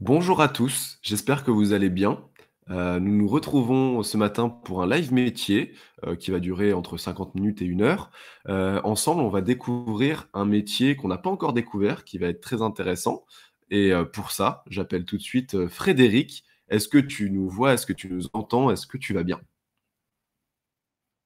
Bonjour à tous, j'espère que vous allez bien. Nous nous retrouvons ce matin pour un live métier, qui va durer entre 50 minutes et 1 heure. Ensemble, on va découvrir un métier qu'on n'a pas encore découvert, qui va être très intéressant et pour ça, j'appelle tout de suite, Frédéric. Est-ce que tu nous vois? Est-ce que tu nous entends? Est-ce que tu vas bien?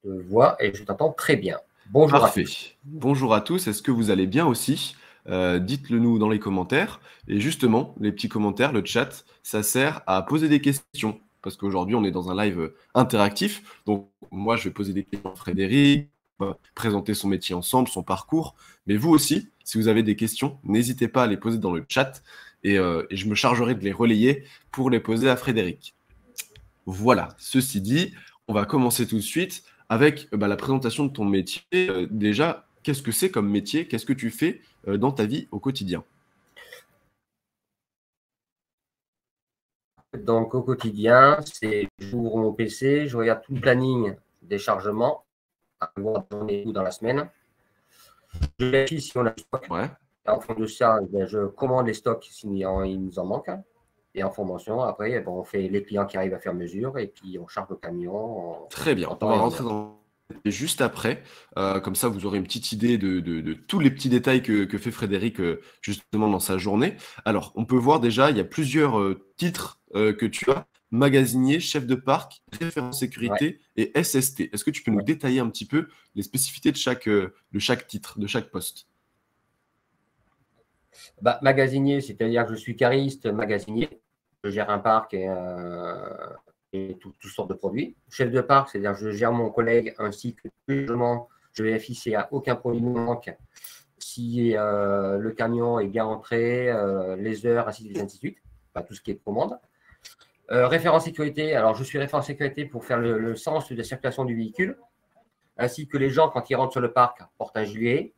Te vois et je t'entends très bien. Bonjour à Parfait. tous. Bonjour à tous, est-ce que vous allez bien aussi? Dites-le nous dans les commentaires et justement, les petits commentaires, le chat, ça sert à poser des questions parce qu'aujourd'hui, on est dans un live, interactif. Donc moi, je vais poser des questions à Frédéric, on va présenter son métier ensemble, son parcours. Mais vous aussi, si vous avez des questions, n'hésitez pas à les poser dans le chat et je me chargerai de les relayer pour les poser à Frédéric. Voilà, ceci dit, on va commencer tout de suite avec la présentation de ton métier. Déjà, qu'est-ce que c'est comme métier? Qu'est-ce que tu fais dans ta vie au quotidien? Donc, au quotidien, c'est j'ouvre mon PC, je regarde tout le planning des chargements, à voir dans la semaine. Je vérifie si on a du stock. Ouais, Et en fonction de ça, je commande les stocks s'il nous en manque. Et en formation, après, on fait les clients qui arrivent à faire mesure et puis on charge le camion très bien. en On temps va et en rentrer heure. dans juste après. Comme ça, vous aurez une petite idée de tous les petits détails que fait Frédéric justement dans sa journée. Alors, on peut voir déjà, il y a plusieurs titres que tu as. Magasinier, chef de parc, référent Ouais, sécurité et SST. Est-ce que tu peux nous ouais. détailler un petit peu les spécificités de chaque titre, de chaque poste? Magasinier, c'est-à-dire que je suis cariste magasinier. Je gère un parc et toutes sortes de produits. Chef de parc, c'est-à-dire que je gère mon collègue ainsi que je vérifie s'il n'y a aucun produit qui manque, si le camion est bien entré, les heures, ainsi de suite, tout ce qui est commande. Référent sécurité, alors je suis référent sécurité pour faire le sens de circulation du véhicule, ainsi que les gens, quand ils rentrent sur le parc, portent un gilet,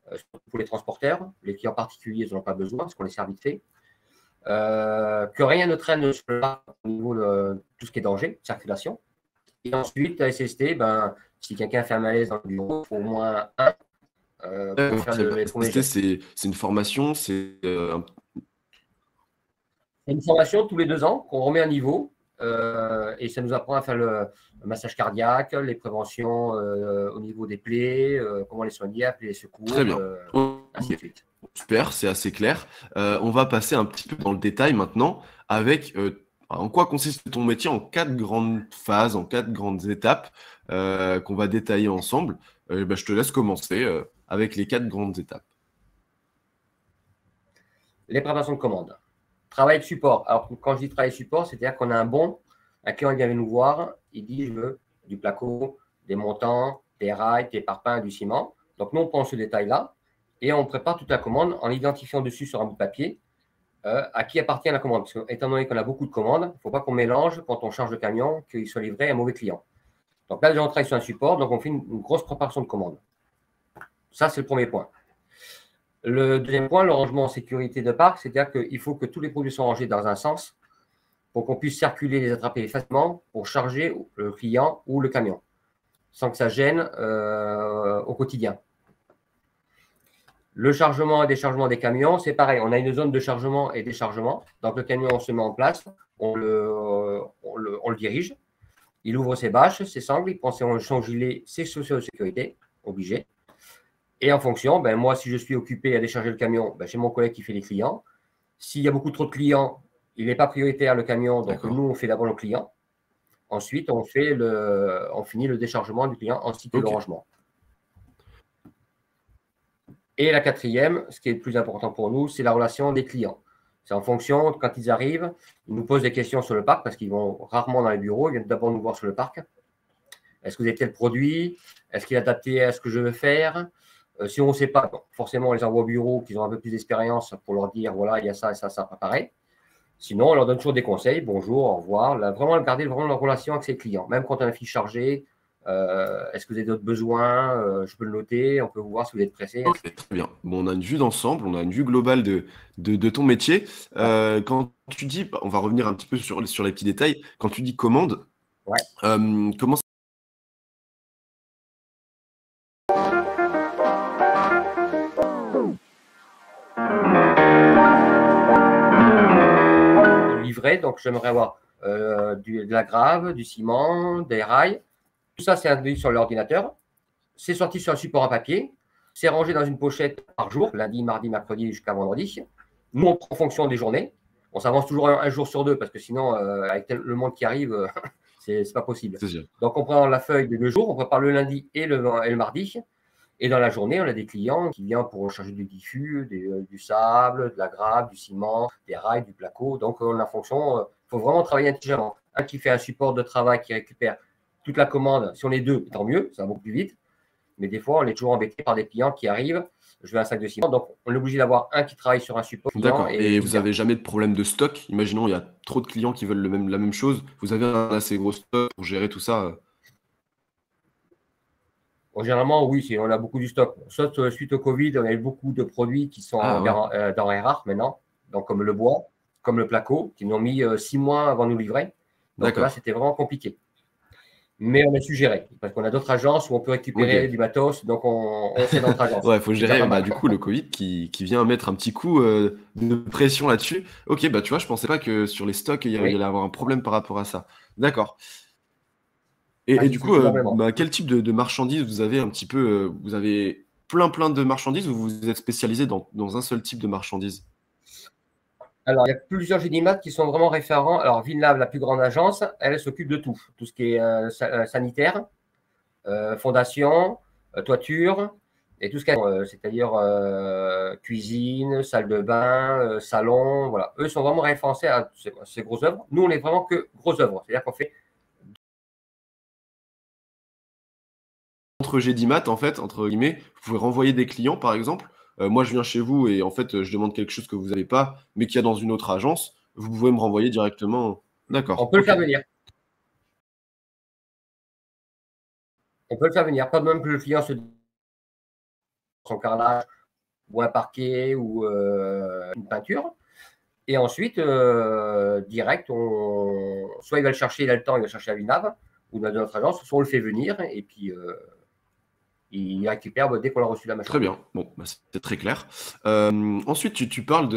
surtout pour les transporteurs. Les clients particuliers, ils n'en ont pas besoin parce qu'on les sert vite fait. Que rien ne traîne sur le parc au niveau de tout ce qui est danger, circulation. Et ensuite, à SST, si quelqu'un fait un malaise dans le bureau, il faut au moins un pour D'accord, faire très bien. les premiers SST, gestes. c'est une formation, c'est C'est une formation tous les 2 ans qu'on remet à niveau et ça nous apprend à faire le massage cardiaque, les préventions au niveau des plaies, comment les soigner, appeler les très secours, bien. ainsi de Ok, suite. super, c'est assez clair. On va passer un petit peu dans le détail maintenant avec en quoi consiste ton métier en 4 grandes phases, en 4 grandes étapes qu'on va détailler ensemble. Je te laisse commencer avec les 4 grandes étapes. Les préparations de commandes. Travail de support. Alors, quand je dis travail de support, c'est-à-dire qu'on a un client qui vient nous voir, il dit je veux du placo, des montants, des rails, des parpaings, du ciment. Donc, nous, on prend ce détail-là et on prépare toute la commande en identifiant dessus sur un bout de papier à qui appartient la commande. Parce que, étant donné qu'on a beaucoup de commandes, il ne faut pas qu'on mélange quand on charge le camion qu'il soit livré à un mauvais client. Donc là, déjà, on travaille sur un support, donc on fait une grosse préparation de commande. Ça, c'est le premier point. Le deuxième point, le rangement en sécurité de parc, c'est-à-dire qu'il faut que tous les produits soient rangés dans un sens pour qu'on puisse circuler, les attraper facilement pour charger le client ou le camion, sans que ça gêne au quotidien. Le chargement et déchargement des camions, c'est pareil. On a une zone de chargement et déchargement. Donc, le camion, on se met en place, on le dirige. Il ouvre ses bâches, ses sangles, il prend son gilet, ses chaussures de sécurité, obligé. Et en fonction, moi, si je suis occupé à décharger le camion, j'ai mon collègue qui fait les clients. S'il y a beaucoup trop de clients, il n'est pas prioritaire le camion, donc nous, D'accord. on fait d'abord le client. Ensuite, on finit le déchargement du client ainsi que le Ok. rangement. Et la quatrième, ce qui est le plus important pour nous, c'est la relation des clients. C'est en fonction, quand ils arrivent, ils nous posent des questions sur le parc parce qu'ils vont rarement dans les bureaux, ils viennent d'abord nous voir sur le parc. Est-ce que vous avez tel produit? Est-ce qu'il est adapté à ce que je veux faire? Si on ne sait pas, forcément, on les envoie au bureau, qu'ils ont un peu plus d'expérience pour leur dire, voilà, il y a ça et ça, ça préparé. Sinon, on leur donne toujours des conseils, bonjour, au revoir. Là, vraiment, garder vraiment leur relation avec ses clients. Même quand on a un fiche chargé, est-ce que vous avez d'autres besoins? Je peux le noter, on peut vous voir si vous êtes pressé, Ok, ainsi de suite. très bien. Bon, on a une vue d'ensemble, on a une vue globale de ton métier. Ouais. Quand tu dis, on va revenir un petit peu sur les petits détails, quand tu dis commande, Ouais. comment livrer. Donc, j'aimerais avoir de la grave, du ciment, des rails. Tout ça, c'est induit sur l'ordinateur. C'est sorti sur un support à papier. C'est rangé dans une pochette par jour, lundi, mardi, mercredi jusqu'à vendredi. Nous, on prend en fonction des journées. On s'avance toujours un jour sur deux parce que sinon, avec le monde qui arrive, c'est pas possible. Donc, on prend la feuille de 2 jours. On prépare le lundi et le mardi. Et dans la journée, on a des clients qui viennent pour charger du diffus, du sable, de la grave, du ciment, des rails, du placo. Donc, on a fonction. Il faut vraiment travailler intelligemment. Un qui fait un support de travail qui récupère toute la commande. Si on est 2, tant mieux, ça va beaucoup plus vite. Mais des fois, on est toujours embêté par des clients qui arrivent. Je veux un sac de ciment. Donc, on est obligé d'avoir un qui travaille sur un support. D'accord. Et vous n'avez jamais de problème de stock? Imaginons, il y a trop de clients qui veulent la même chose. Vous avez un assez gros stock pour gérer tout ça? Bon, généralement, oui, on a beaucoup du stock. Sauf suite au Covid, on a eu beaucoup de produits qui sont denrées rares maintenant. Donc, comme le bois, comme le placo, qui nous ont mis 6 mois avant de nous livrer. Donc là, c'était vraiment compliqué. Mais on a su gérer, parce qu'on a d'autres agences où on peut récupérer du matos, donc on fait notre agence. Ouais, il faut gérer du coup le Covid qui vient mettre un petit coup de pression là-dessus. Ok, bah tu vois, je pensais pas que sur les stocks, il y allait avoir un problème par rapport à ça. D'accord. Et du coup, quel type de marchandises vous avez un petit peu vous avez plein de marchandises ou vous êtes spécialisé dans un seul type de marchandises? Alors, il y a plusieurs Gédimat qui sont vraiment référents. Alors, Villeneuve, la plus grande agence, elle s'occupe de tout. Tout ce qui est sanitaire, fondation, toiture, et tout ce qui est, c'est-à-dire cuisine, salle de bain, salon. Voilà. Eux sont vraiment référencés à ces grosses œuvres. Nous, on n'est vraiment que grosses œuvres. C'est-à-dire qu'on fait. Entre Gédimat, en fait, entre guillemets, vous pouvez renvoyer des clients, par exemple. Moi, je viens chez vous et en fait, je demande quelque chose que vous n'avez pas, mais qu'il y a dans une autre agence. Vous pouvez me renvoyer directement. D'accord. On peut le faire venir. On peut le faire venir. Pas même que le client se son carrelage ou un parquet ou une peinture. Et ensuite, direct, soit il va le chercher, il a le temps, il va le chercher à Villeneuve ou dans notre agence, soit on le fait venir et puis il récupère dès qu'on a reçu la machine. Très bien, bon, c'est très clair. Ensuite, tu parles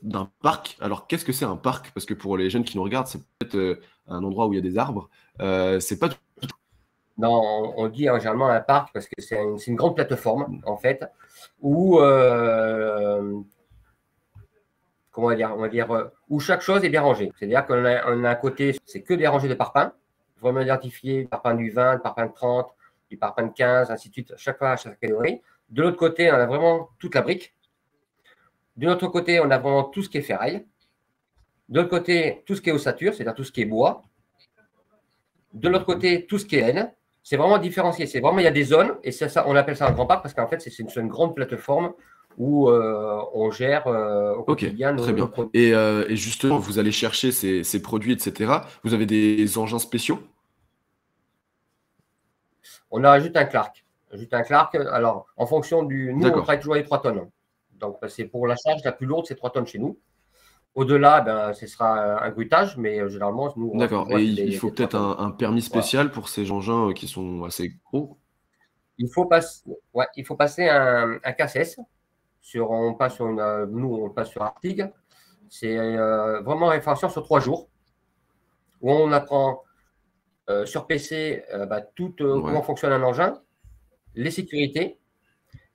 d'un parc. Alors, qu'est-ce que c'est un parc? Parce que pour les jeunes qui nous regardent, c'est peut-être un endroit où il y a des arbres. C'est pas tout. Non, on dit généralement un parc parce que c'est une grande plateforme, en fait, où, comment on va dire, où chaque chose est bien rangée. C'est-à-dire qu'on a un côté, c'est que des rangées de parpaings, vraiment identifiés, parpaing du 20, parpaing de 30, du parpaing de 15, ainsi de suite, chaque catégorie. De l'autre côté, on a vraiment toute la brique. De l'autre côté, on a vraiment tout ce qui est ferraille. De l'autre côté, tout ce qui est ossature, c'est-à-dire tout ce qui est bois. De l'autre côté, tout ce qui est laine. C'est vraiment différencié. C'est vraiment, il y a des zones, et ça, on appelle ça un grand parc parce qu'en fait, c'est une grande plateforme où on gère au quotidien nos produits. Et justement, vous allez chercher ces produits, etc. Vous avez des engins spéciaux? On a juste un Clark. Alors, en fonction du. Nous, on travaille toujours avec 3 tonnes. Donc, c'est pour la charge la plus lourde, c'est 3 tonnes chez nous. Au-delà, ce sera un grutage, mais généralement, nous. D'accord. Et il faut peut-être un permis spécial pour ces engins qui sont assez gros? Il faut passer un KSS. On passe sur nous, on passe sur Artig. C'est vraiment référentiel sur 3 jours où on apprend sur PC comment fonctionne un engin, les sécurités,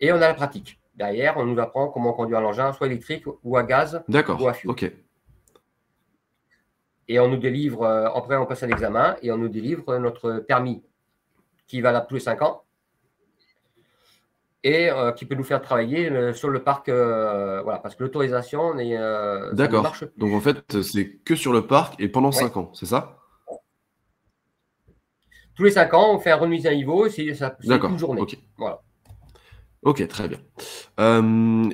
et on a la pratique. Derrière, on nous apprend comment conduire l'engin, soit électrique ou à gaz ou à fioul. Ok. Et on nous délivre, après on passe un examen, et on nous délivre notre permis qui va là tous les 5 ans et qui peut nous faire travailler sur le parc, voilà, parce que l'autorisation ça ne marche plus. Donc en fait, c'est que sur le parc et pendant 5 ans, c'est ça? Tous les 5 ans, on fait un remise à niveau, c'est une journée. Ok. Voilà. Ok, très bien.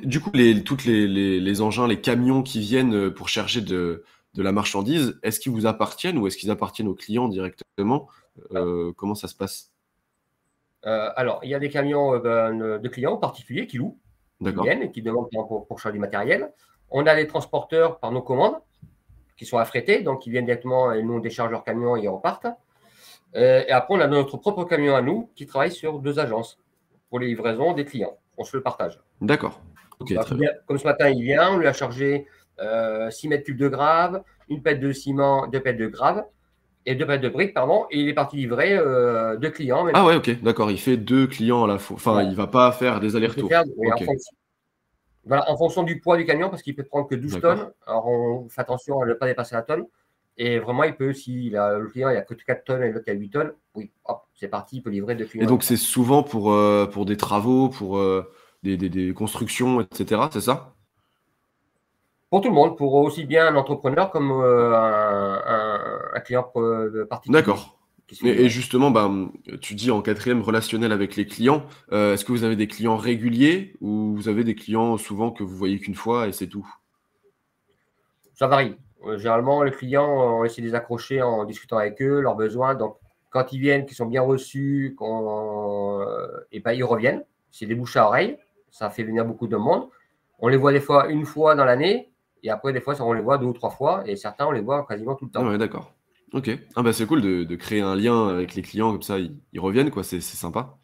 Du coup, toutes les engins, les camions qui viennent pour charger de la marchandise, est-ce qu'ils vous appartiennent ou est-ce qu'ils appartiennent aux clients directement? Comment ça se passe? Alors, il y a des camions de clients particuliers qui louent, qui viennent et qui demandent pour charger du matériel. On a les transporteurs par nos commandes qui sont affrétés, donc ils viennent directement et nous on décharge leur camion et ils repartent. Et après, on a notre propre camion à nous qui travaille sur 2 agences pour les livraisons des clients. On se le partage. D'accord. Ok, très bien. Comme ce matin, il vient, on lui a chargé 6 mètres cubes de grave, une pelle de ciment, 2 pelles de grave et 2 pelles de briques, pardon. Et il est parti livrer 2 clients. Ah ouais, ok, d'accord. Il fait 2 clients à la fois. Enfin, Voilà. il va pas faire des Il peut faire, allers-retours. oui, Ok, voilà, en fonction du poids du camion, parce qu'il peut prendre que 12 d'accord. tonnes. Alors, on fait attention à ne pas dépasser la tonne. Et vraiment, il peut, si le client il a que 4 tonnes et l'autre a 8 tonnes, oui, hop, c'est parti, il peut livrer 2 Et clients à la donc, fois. c'est souvent pour des travaux, pour des constructions, etc. C'est ça? Pour tout le monde, pour aussi bien un entrepreneur comme un client particulier D'accord. qui se fait Et livrer. justement, ben, tu dis en quatrième relationnel avec les clients. Est-ce que vous avez des clients réguliers ou vous avez des clients souvent que vous voyez qu'une fois et c'est tout? Ça varie. Généralement, les clients, on essaie de les accrocher en discutant avec eux, leurs besoins. Donc, quand ils viennent, qu'ils sont bien reçus, et ben, ils reviennent. C'est des bouches à oreille. Ça fait venir beaucoup de monde. On les voit des fois une fois dans l'année. Et après, des fois, on les voit 2 ou 3 fois. Et certains, on les voit quasiment tout le Ah temps. ouais, d'accord. Ok. Ah bah c'est cool de créer un lien avec les clients, comme ça ils reviennent, quoi. C'est sympa.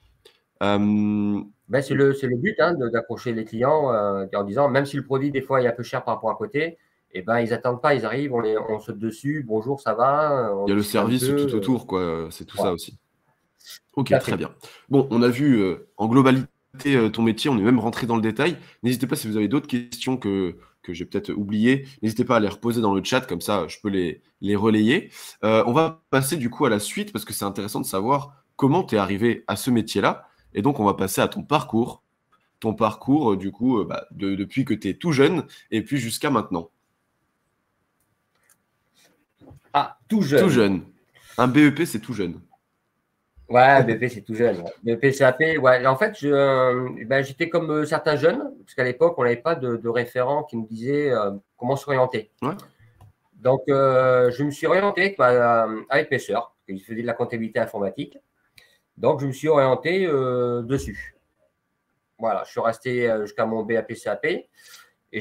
Euh, Ben, c'est le but, hein, d'accrocher les clients en disant, même si le produit, des fois, est un peu cher par rapport à côté, et ben, ils n'attendent pas. Ils arrivent, on saute dessus. Bonjour, ça va? On Il y a le discute un service tout peu. autour, quoi. C'est tout ça Voilà, aussi. tout Ok, à très fait. bien. Bon, on a vu en globalité ton métier, on est même rentré dans le détail. N'hésitez pas si vous avez d'autres questions que j'ai peut-être oubliées, n'hésitez pas à les reposer dans le chat, comme ça je peux les relayer. On va passer du coup à la suite parce que c'est intéressant de savoir comment tu es arrivé à ce métier-là. Et donc on va passer à ton parcours. Ton parcours, du coup, bah, depuis que tu es tout jeune et puis jusqu'à maintenant. Ah, tout Tout jeune. jeune. Un BEP, c'est tout jeune. Ouais, BP, c'est tout jeune. Ouais. BP, CAP, ouais. En fait, ben, j'étais comme certains jeunes, parce qu'à l'époque, on n'avait pas de référent qui nous disait comment s'orienter. Ouais, Donc, je me suis orienté avec mes sœurs, qui faisaient de la comptabilité informatique. Donc, je me suis orienté dessus. Voilà, je suis resté jusqu'à mon BAP, CAP. Et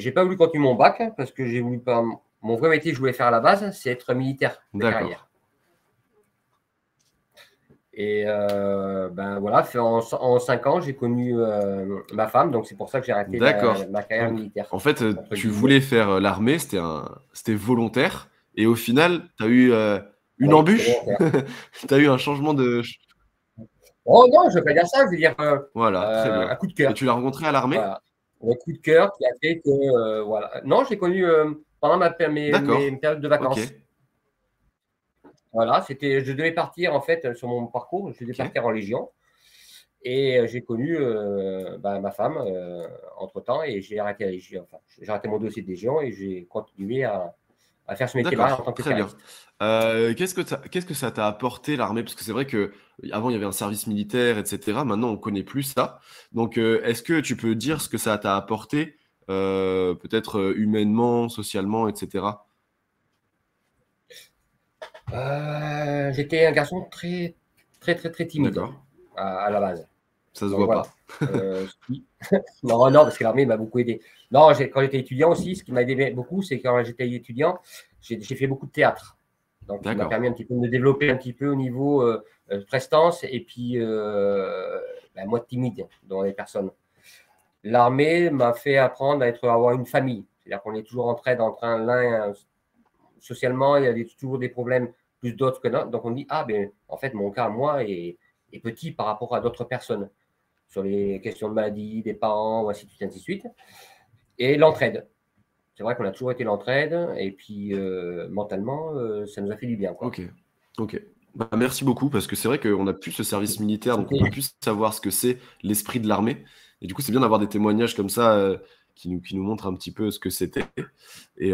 j'ai pas voulu continuer mon bac, parce que j'ai voulu pas. Mon vrai métier que je voulais faire à la base, c'est être militaire de d'accord. carrière. Et ben voilà, en 5 ans, j'ai connu ma femme, donc c'est pour ça que j'ai arrêté D'accord. ma carrière Donc, militaire, en fait, entre tu guillemets. voulais faire l'armée, c'était volontaire, et au final, tu as eu une Oui, c'était embûche, volontaire. tu as eu un changement de... Oh non, je ne veux pas dire ça, je veux dire Voilà, très bien. un coup de Et cœur. tu l'as rencontré à l'armée? Voilà. Un coup de cœur qui a fait que, voilà. Non, j'ai connu pendant mes D'accord. périodes de Ok. vacances. Voilà, je devais partir en fait sur mon parcours, je devais Ok. partir en Légion. Et j'ai connu ben, ma femme entre-temps et j'ai arrêté la Légion. Enfin, j'ai arrêté mon dossier de Légion et j'ai continué à faire ce métier-là en D'accord. tant que Très bien. cariste. Qu'est-ce que ça t'a apporté l'armée? Parce que c'est vrai que avant il y avait un service militaire, etc. Maintenant, on connaît plus ça. Donc, est-ce que tu peux dire ce que ça t'a apporté, peut-être humainement, socialement, etc. J'étais un garçon très, très, très, très timide D'accord. à la base. Ça se Donc voit voilà. pas. Non, non, parce que l'armée m'a beaucoup aidé. Non, quand j'étais étudiant aussi, ce qui m'a aidé beaucoup, c'est quand j'étais étudiant, j'ai fait beaucoup de théâtre. Donc, il m'a D'accord. permis un petit peu de me développer un petit peu au niveau prestance et puis ben, moi timide dans les personnes. L'armée m'a fait apprendre à avoir une famille. C'est-à-dire qu'on est toujours en train l'un socialement, il y a toujours des problèmes plus d'autres que d'autres. Donc on dit, ah ben en fait, mon cas, moi, est petit par rapport à d'autres personnes sur les questions de maladie, des parents, ou ainsi de suite, ainsi de suite. Et l'entraide. C'est vrai qu'on a toujours été l'entraide, et puis mentalement, ça nous a fait du bien, quoi. Ok. Ok. Bah, merci beaucoup parce que c'est vrai qu'on a plus ce service militaire, donc on C'était peut plus savoir ce que c'est l'esprit de l'armée. Et du coup, c'est bien d'avoir des témoignages comme ça qui nous montrent un petit peu ce que c'était. Et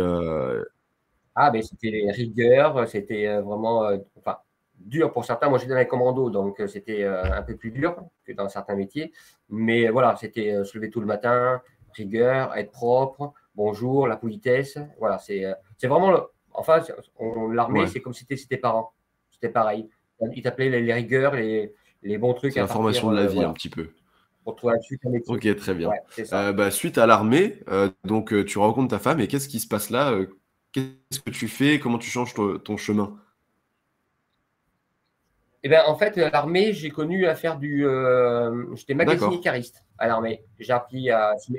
ah ben c'était les rigueurs, c'était vraiment enfin dur pour certains. Moi j'étais dans les commandos, donc c'était un peu plus dur que dans certains métiers. Mais voilà, c'était se lever tout le matin, rigueur, être propre, bonjour, la politesse. Voilà, c'est vraiment enfin l'armée, ouais, c'est comme si c'était ses parents. C'était pareil. Ils t'appelaient les rigueurs, les bons trucs c'est à la partir, formation de la vie un voilà, petit peu. pour trouver un métier. Ok, très bien. Ouais, c'est ça. Bah, suite à l'armée, donc tu rencontres ta femme et qu'est-ce qui se passe là? Qu'est-ce que tu fais? Comment tu changes ton chemin? Eh bien, en fait, l'armée, j'ai connu à faire j'étais magasinier D'accord. cariste à l'armée. J'ai appris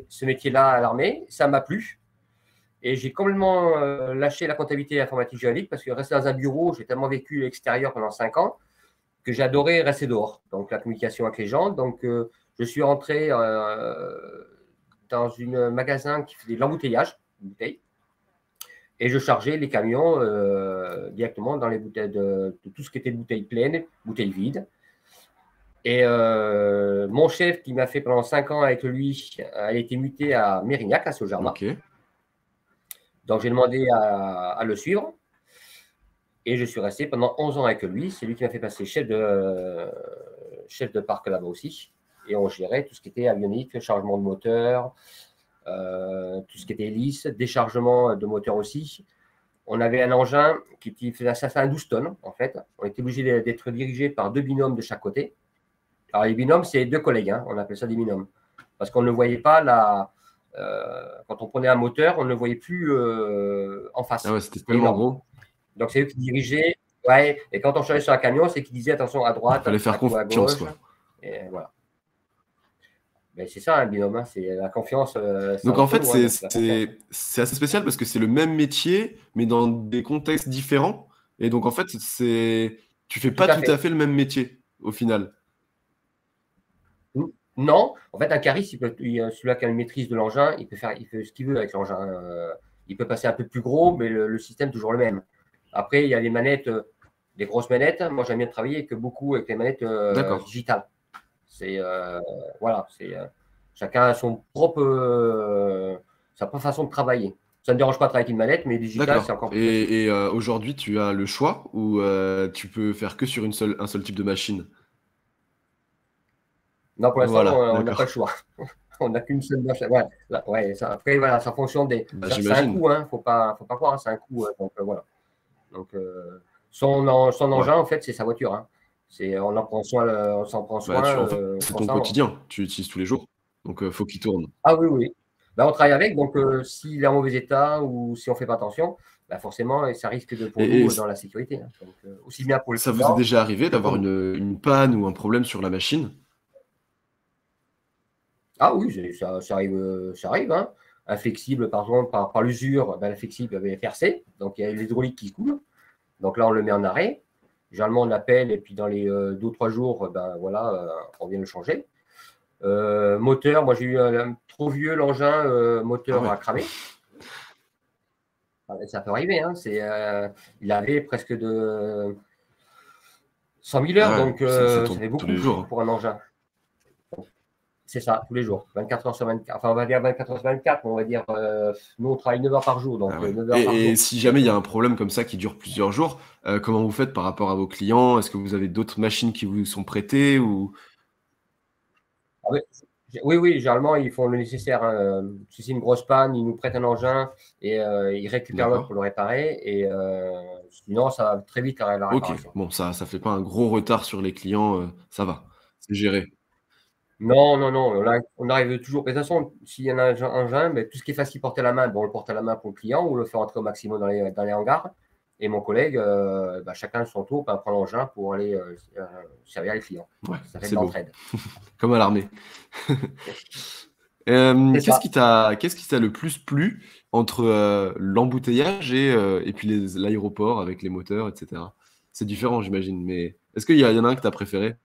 ce métier-là à l'armée. Ça m'a plu. Et j'ai complètement lâché la comptabilité et l'informatique juridique parce que rester dans un bureau, j'ai tellement vécu l'extérieur pendant 5 ans que j'adorais rester dehors. Donc, la communication avec les gens. Donc, je suis rentré dans un magasin qui faisait de l'embouteillage, de bouteilles, et je chargeais les camions directement dans les bouteilles de tout ce qui était bouteilles pleines, bouteilles vides. Et mon chef qui m'a fait pendant 5 ans avec lui, a été muté à Mérignac, à Saugermas. Ok. Donc, j'ai demandé à le suivre. Et je suis resté pendant 11 ans avec lui. C'est lui qui m'a fait passer chef de parc là-bas aussi. Et on gérait tout ce qui était avionique, chargement de moteur, tout ce qui était hélice, déchargement de moteur aussi. On avait un engin qui faisait un 12 tonnes, en fait. On était obligé d'être dirigé par 2 binômes de chaque côté. Alors, les binômes, c'est 2 collègues. Hein. On appelle ça des binômes. Parce qu'on ne voyait pas quand on prenait un moteur, on ne le voyait plus en face. Ah ouais, c'était tellement gros. Donc, c'est eux qui dirigeaient. Ouais. Et quand on changeait sur un camion, c'est qu'ils disaient attention à droite, il fallait faire à confiance, gauche. quoi. Et voilà. Ben, c'est ça, un binôme. Hein. C'est la confiance. Donc en fait, c'est assez spécial parce que c'est le même métier, mais dans des contextes différents. Et donc en fait, tu fais pas tout à fait le même métier au final. Non, en fait, un cariste, celui-là qui a une maîtrise de l'engin, il peut ce qu'il veut avec l'engin. Il peut passer un peu plus gros, mais le système est toujours le même. Après, il y a les manettes, des grosses manettes. Moi, j'aime bien travailler beaucoup avec les manettes digitales. C'est voilà, chacun a sa propre façon de travailler. Ça ne me dérange pas de travailler avec une manette, mais digital, c'est encore plus facile. Et aujourd'hui, tu as le choix ou tu peux faire que sur un seul type de machine? Non, pour l'instant, on n'a pas le choix. On n'a qu'une seule machine. Ouais, après, voilà, ça fonctionne c'est un coût, hein, faut pas croire, c'est un coût. Donc, voilà. Donc, son engin, en fait, c'est sa voiture. Hein. On en prend soin, on s'en prend soin. C'est ton quotidien, tu l'utilises tous les jours. Donc, il faut qu'il tourne. Ah oui, oui. Ben, on travaille avec, donc s'il est en mauvais état ou si on ne fait pas attention, ben, forcément, ça risque pour nous dans la sécurité. Hein. Donc, aussi bien pour les Ça vous est déjà arrivé d'avoir une panne ou un problème sur la machine? Ah oui, ça arrive. Hein. Un flexible, par exemple, par l'usure, ben, le flexible avait percé, donc il y a l'hydraulique qui coule. Donc là, on le met en arrêt. Généralement, on appelle et puis dans les 2 ou 3 jours, ben, voilà, on vient le changer. Moteur, moi j'ai eu un trop vieux l'engin, moteur a cramé. Ça peut arriver, hein, il avait presque de 100 000 heures, donc ça fait beaucoup pour un engin. C'est ça, tous les jours, 24 heures sur 24. Enfin, on va dire 24 heures sur 24, mais on va dire, nous on travaille 9 heures par jour. Donc, 9 heures par jour. Et si jamais il y a un problème comme ça qui dure plusieurs jours, comment vous faites par rapport à vos clients? Est-ce que vous avez d'autres machines qui vous sont prêtées ou... Oui, généralement, ils font le nécessaire. Hein. Si c'est une grosse panne, ils nous prêtent un engin et ils récupèrent l'autre pour le réparer. Et sinon, ça va très vite la réparation. Ok, bon, ça ne fait pas un gros retard sur les clients, ça va, c'est géré. Non, on arrive toujours. Mais de toute façon, s'il y en a un engin, mais tout ce qui est facile porter à la main, on le porte à la main pour le client ou le fait rentrer au maximum dans les hangars. Et mon collègue, chacun de son tour, prend l'engin pour aller servir les clients. Ouais, ça fait de l'entraide. Comme à l'armée. Qu'est-ce qui t'a le plus plu entre l'embouteillage et puis l'aéroport avec les moteurs, etc. C'est différent, j'imagine, mais est-ce qu'il y en a un que tu as préféré?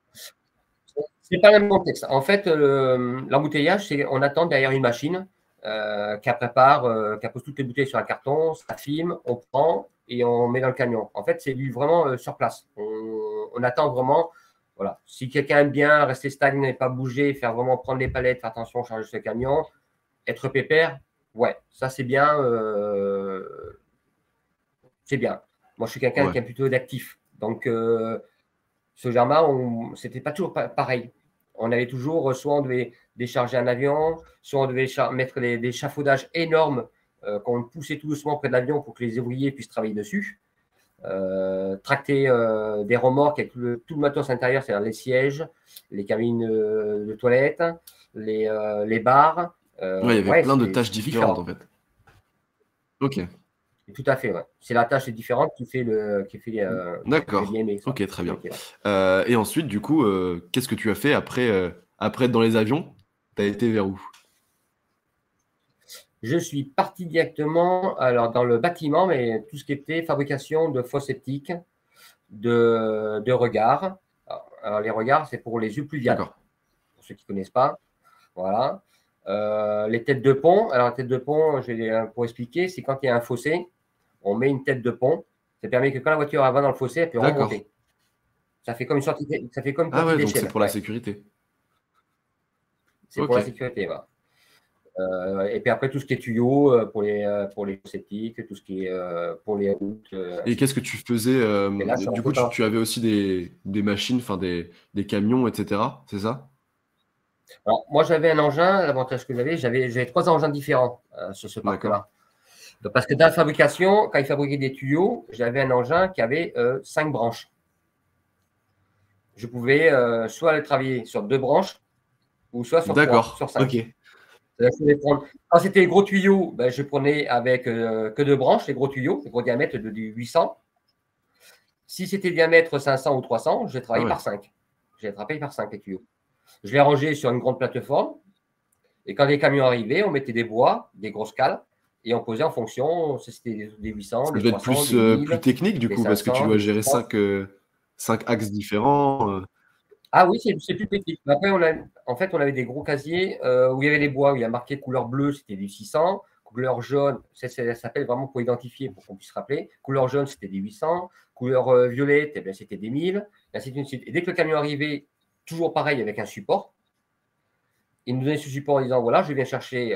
C'est pas le même contexte. En fait, l'embouteillage, c'est on attend derrière une machine qui prépare, qui pose toutes les bouteilles sur un carton, ça filme, on prend et on met dans le camion. En fait, c'est vraiment sur place. On attend vraiment. Voilà. Si quelqu'un aime bien rester stagné, pas bouger, faire vraiment prendre les palettes, faire attention, charger ce camion, être pépère, ouais, ça c'est bien. C'est bien. Moi, je suis quelqu'un qui est plutôt d'actif. Donc, Saugermas, c'était pas toujours pareil. On avait toujours, soit on devait décharger un avion, soit on devait mettre des échafaudages énormes qu'on poussait tout doucement près de l'avion pour que les ouvriers puissent travailler dessus. Tracter des remorques avec tout le matos intérieur, c'est-à-dire les sièges, les cabines de toilettes, les barres. Il y avait plein de tâches différentes en fait. Ok. Tout à fait, ouais. C'est la tâche différente qui fait D'accord. Ok, très bien. Et ensuite, du coup, qu'est-ce que tu as fait après être dans les avions? Tu as été vers où? Je suis parti directement alors, dans le bâtiment, mais tout ce qui était fabrication de fosses septiques, de regards. Alors, les regards, c'est pour les yeux pluviales, D'accord. pour ceux qui ne connaissent pas. Voilà. Les têtes de pont. Alors, la tête de pont, pour expliquer, c'est quand il y a un fossé, on met une tête de pont. Ça permet que quand la voiture va dans le fossé, elle peut D'accord. remonter. Ça fait comme une sortie, ça fait comme une Ah sortie ouais, donc c'est d'échelle. pour la sécurité. C'est pour Ok. la sécurité. Voilà. Et puis après, tout ce qui est tuyaux pour les sceptiques, tout ce qui est pour les routes. Et qu'est-ce que tu faisais Et là, c'est en du coup, flottant. tu avais aussi des machines, enfin des camions, etc. C'est ça? Alors, moi, j'avais un engin. L'avantage que j'avais 3 engins différents sur ce D'accord. parc-là. Parce que dans la fabrication, quand ils fabriquaient des tuyaux, j'avais un engin qui avait 5 branches. Je pouvais soit aller travailler sur 2 branches ou soit sur 3, D'accord. sur Ok. 5. Quand c'était les gros tuyaux, ben, je prenais avec que 2 branches, les gros tuyaux, les gros diamètres de 800. Si c'était diamètre 500 ou 300, je les Ah travaillais ouais. par 5. Je les travaillais par 5, les tuyaux. Je les rangeais sur une grande plateforme. Et quand les camions arrivaient, on mettait des bois, des grosses cales, et on posait en fonction, si c'était des 800, Ça des devait être 300, plus, des plus 1000, technique du des coup, parce que tu 500, dois des gérer 600. cinq axes différents. Ah oui, c'est plus petit. Après, en fait, on avait des gros casiers où il y avait les bois, où il y a marqué couleur bleue, c'était du 600. Couleur jaune, ça s'appelle vraiment pour identifier, pour qu'on puisse rappeler. Couleur jaune, c'était des 800. Couleur violette, eh bien, c'était des 1000. Et ainsi de suite. Et dès que le camion arrivait, toujours pareil avec un support, il nous donnait ce support en disant voilà, je viens chercher.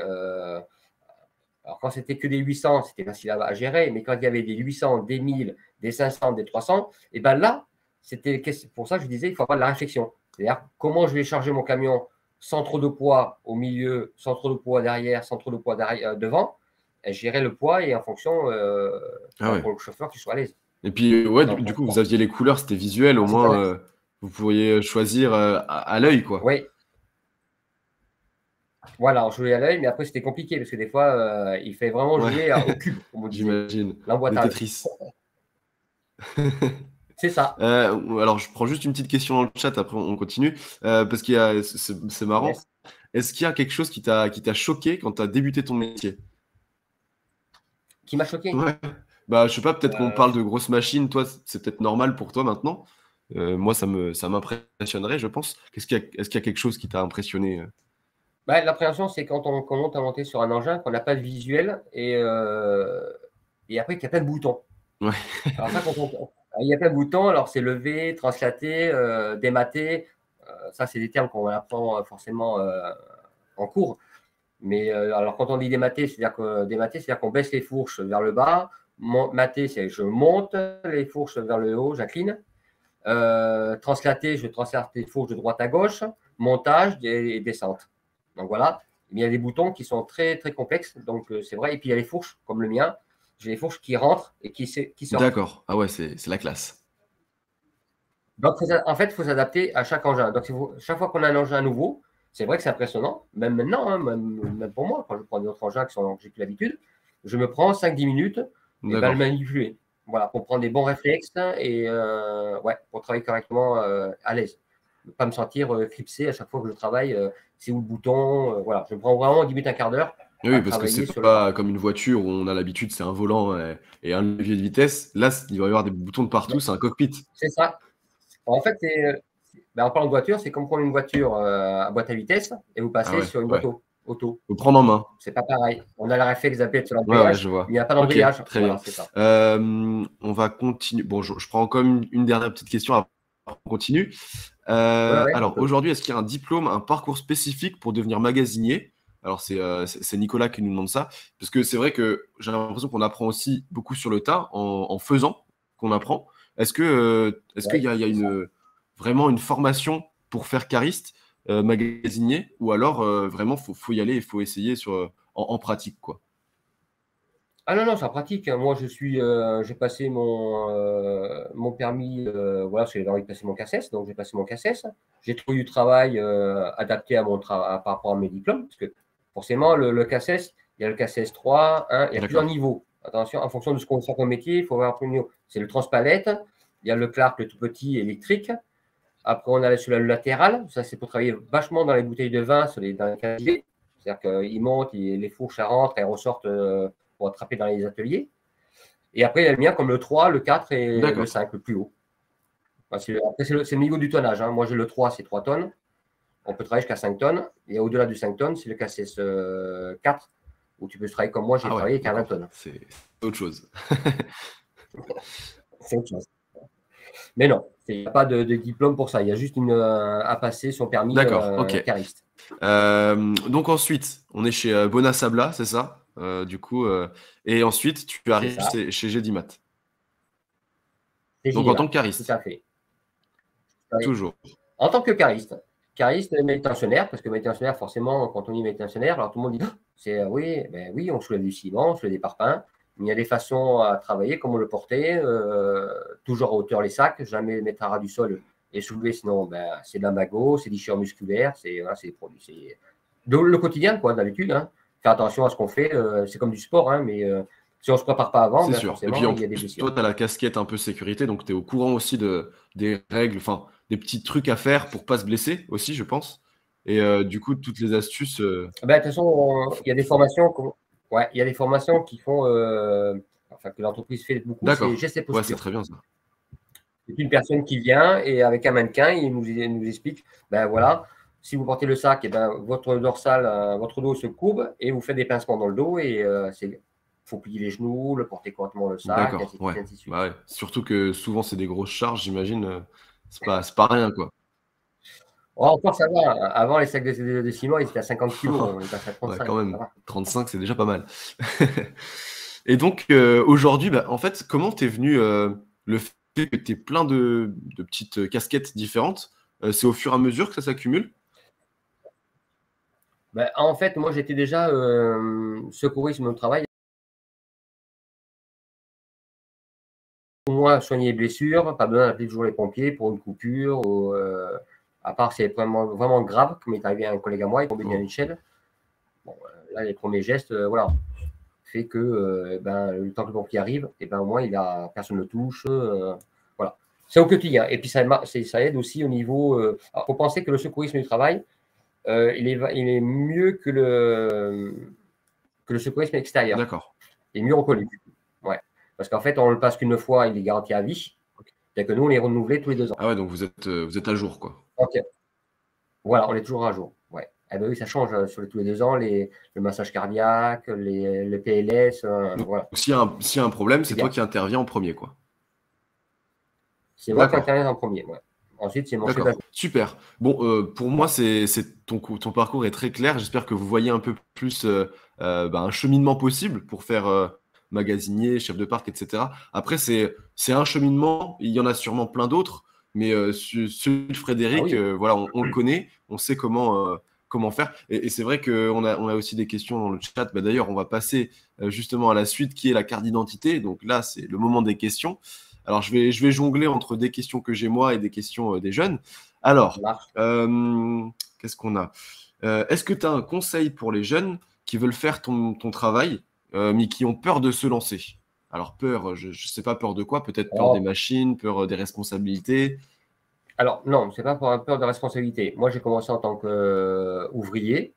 Alors, quand c'était que des 800, c'était facile à gérer, mais quand il y avait des 800, des 1000, des 500, des 300, et bien là, c'était pour ça que je disais il faut avoir de la réflexion. C'est-à-dire comment je vais charger mon camion sans trop de poids au milieu, sans trop de poids derrière, sans trop de poids devant, et gérer le poids et en fonction Ah ouais. pour le chauffeur qu'il soit à l'aise Et puis ouais, dans le du coup, vous transport. aviez les couleurs, c'était visuel, au Ah, c'est à moins l'aise. vous pourriez choisir à l'œil, quoi. Oui, voilà, on jouait à l'œil, mais après c'était compliqué parce que des fois, il fait vraiment Ouais, jouer au cube, comme on disait, j'imagine. Le l'emboîtage. Tetris. C'est ça. Alors, je prends juste une petite question dans le chat, après on continue, parce qu'il y a, c'est marrant. Yes. Est-ce qu'il y a quelque chose qui t'a choqué quand tu as débuté ton métier? Qui m'a choqué. Ouais. Bah, je sais pas, peut-être qu'on Euh, parle de grosses machines, toi, c'est peut-être normal pour toi maintenant. Moi, ça m'impressionnerait, je pense. Est-ce qu'il y a quelque chose qui t'a impressionné? Bah, l'appréhension, c'est quand on commence à monter sur un engin, qu'on n'a pas de visuel et après qu'il y a plein de boutons. Ouais, Alors ça, il y a plein de boutons, alors c'est lever, translater, démater. Ça, c'est des termes qu'on apprend forcément en cours. Mais alors quand on dit démater, c'est-à-dire qu'on baisse les fourches vers le bas. Mater, c'est je monte les fourches vers le haut, j'incline. Translater, je translate les fourches de droite à gauche. Montage et descente. Donc voilà. Il y a des boutons qui sont très, très complexes. Donc c'est vrai. Et puis il y a les fourches, comme le mien. J'ai les fourches qui rentrent et qui sortent. d'accord. Ah ouais, c'est la classe. Donc en fait, il faut s'adapter à chaque engin. Donc chaque fois qu'on a un engin nouveau, c'est vrai que c'est impressionnant. Même maintenant, hein, même pour moi, quand je prends d'autres engins que j'ai plus l'habitude, je me prends 5-10 minutes et ben, le D'accord. manipuler. Voilà, pour prendre des bons réflexes et ouais, pour travailler correctement à l'aise. Ne pas me sentir clipsé à chaque fois que je travaille. C'est où le bouton voilà. Je me prends vraiment 10 minutes, un quart d'heure Oui, à parce que c'est travailler sur le pas parc. comme une voiture où on a l'habitude, c'est un volant et un levier de vitesse. Là, il va y avoir des boutons de partout, c'est un cockpit. C'est ça. En fait, ben, en parlant de voiture, c'est comme prendre une voiture à boîte à vitesse et vous Ah passez ouais, sur une ouais. boîte auto. Faut prendre en main. C'est pas pareil. On a le réflexe d'appuyer sur Ouais, ouais, l'embrayage, je mais il vois. n'y a pas Ok, d'embrayage. très Voilà, bien. c'est ça. On va continuer. Bon, je prends encore une dernière petite question après on continue. Ouais, ouais, on Alors, peut. aujourd'hui, est-ce qu'il y a un diplôme, un parcours spécifique pour devenir magasinier? Alors, c'est Nicolas qui nous demande ça, parce que c'est vrai que j'ai l'impression qu'on apprend aussi beaucoup sur le tas, en faisant qu'on apprend. Est-ce qu'il Ouais, y a c'est ça. vraiment une formation pour faire cariste, magasinier, ou alors vraiment, faut y aller, il faut essayer en pratique, quoi. Ah non, non, c'est en pratique. Moi, j'ai passé mon permis, voilà, parce que j'avais envie de passer mon CACES, donc j'ai passé mon CACES. J'ai trouvé du travail adapté par rapport à mes diplômes, parce que forcément, le CACES, il y a le CACES 3, 1, il y a plusieurs D'accord. niveaux. Attention, en fonction de ce qu'on fait comme métier, il faut avoir un niveau. C'est le transpalette, il y a le Clark, le tout petit électrique. Après, on a sur le latéral, ça c'est pour travailler vachement dans les bouteilles de vin, dans les casiers. C'est-à-dire qu'ils montent, les fourches, ça rentre, elles ressortent pour attraper dans les ateliers. Et après, il y a le mien comme le 3, le 4 et le 5, le plus haut. Après, c'est le niveau du tonnage. Hein. Moi, j'ai le 3, c'est 3 tonnes. On peut travailler jusqu'à 5 tonnes. Et au-delà du 5 tonnes, c'est le KCS 4, où tu peux travailler comme moi, j'ai travaillé qu'à 20 tonnes. C'est autre chose. C'est autre chose. Mais non, il n'y a pas de diplôme pour ça. Il y a juste à passer son permis cariste. Donc ensuite, on est chez Bonasabla, c'est ça du coup, et ensuite, tu arrives chez Gédimat. Donc en tant que cariste. Tout à fait. Toujours. En tant que cariste. Cariste manutentionnaire, parce que manutentionnaire, forcément, quand on dit manutentionnaire, alors tout le monde dit oui, on soulève du ciment, on soulève des parpaings. Mais il y a des façons à travailler, comme on le portait, toujours à hauteur les sacs, jamais mettre à ras du sol et soulever, sinon c'est de l'amago, c'est des déchirure musculaire, c'est des produits. C'est le quotidien, quoi, d'habitude. Hein. Faire attention à ce qu'on fait, c'est comme du sport, hein, mais si on ne se prépare pas avant, forcément, il y a des blessures. Toi, tu as la casquette un peu sécurité, donc tu es au courant aussi des règles, enfin, des petits trucs à faire pour ne pas se blesser aussi, je pense. Et du coup, toutes les astuces. De toute façon, il y a des formations. Il y a des formations qui font, que l'entreprise fait beaucoup, c'est gestes et postures. Ouais, c'est très bien ça. C'est une personne qui vient et avec un mannequin, il nous explique, voilà, si vous portez le sac, votre dorsal, votre dos se courbe et vous faites des pincements dans le dos et il faut plier les genoux, le porter correctement le sac, ainsi de suite. Ouais. Surtout que souvent, c'est des grosses charges, j'imagine. C'est pas rien, quoi. Encore ça va. Avant, les sacs de ciment, ils étaient à 50 kg. On est passé à 35. Quand même. 35, c'est déjà pas mal. Et donc, aujourd'hui, en fait, comment t'es venu le fait que tu aies plein de petites casquettes différentes? C'est au fur et à mesure que ça s'accumule? En fait, moi, j'étais déjà secourisme au travail. Pour moi, soigner les blessures, pas besoin d'appeler toujours les pompiers pour une coupure. Ou, à part si c'est vraiment, vraiment grave, comme il est arrivé à un collègue à moi, il est tombé d'une échelle. Bon, là, les premiers gestes, fait que le temps que le pompier arrive, au moins, personne ne le touche. Voilà. C'est au quotidien. Et puis, ça aide aussi au niveau. Il faut penser que le secourisme du travail, il est mieux que le secourisme extérieur. D'accord. Il est mieux reconnu. Ouais. Parce qu'en fait, on ne le passe qu'une fois, il est garanti à vie. C'est-à-dire que nous, on est renouvelé tous les 2 ans. Ah ouais, donc vous êtes à jour, quoi. Ok. Voilà, on est toujours à jour. Ouais. Oui, ça change sur tous les 2 ans, le massage cardiaque, le PLS. Voilà. S'il y a un problème, c'est toi qui interviens en premier, quoi. C'est moi qui interviens en premier. Ouais. Ensuite, c'est mon chef d'agent. Super. Bon, pour moi, ton parcours est très clair. J'espère que vous voyez un peu plus un cheminement possible pour faire magasinier, chef de parc, etc. Après, c'est un cheminement. Il y en a sûrement plein d'autres. Mais celui de Frédéric, voilà, on le connaît. On sait comment faire. Et c'est vrai qu'on a aussi des questions dans le chat. D'ailleurs, on va passer justement à la suite qui est la carte d'identité. Donc là, c'est le moment des questions. Alors, je vais jongler entre des questions que j'ai moi et des questions des jeunes. Alors, qu'est-ce qu'on a est-ce que tu as un conseil pour les jeunes qui veulent faire ton travail, mais qui ont peur de se lancer? Alors, peur, je ne sais pas peur de quoi, peut-être peur des machines, peur des responsabilités. Alors, non, ce n'est pas pour peur de responsabilité. Moi, j'ai commencé en tant qu'ouvrier.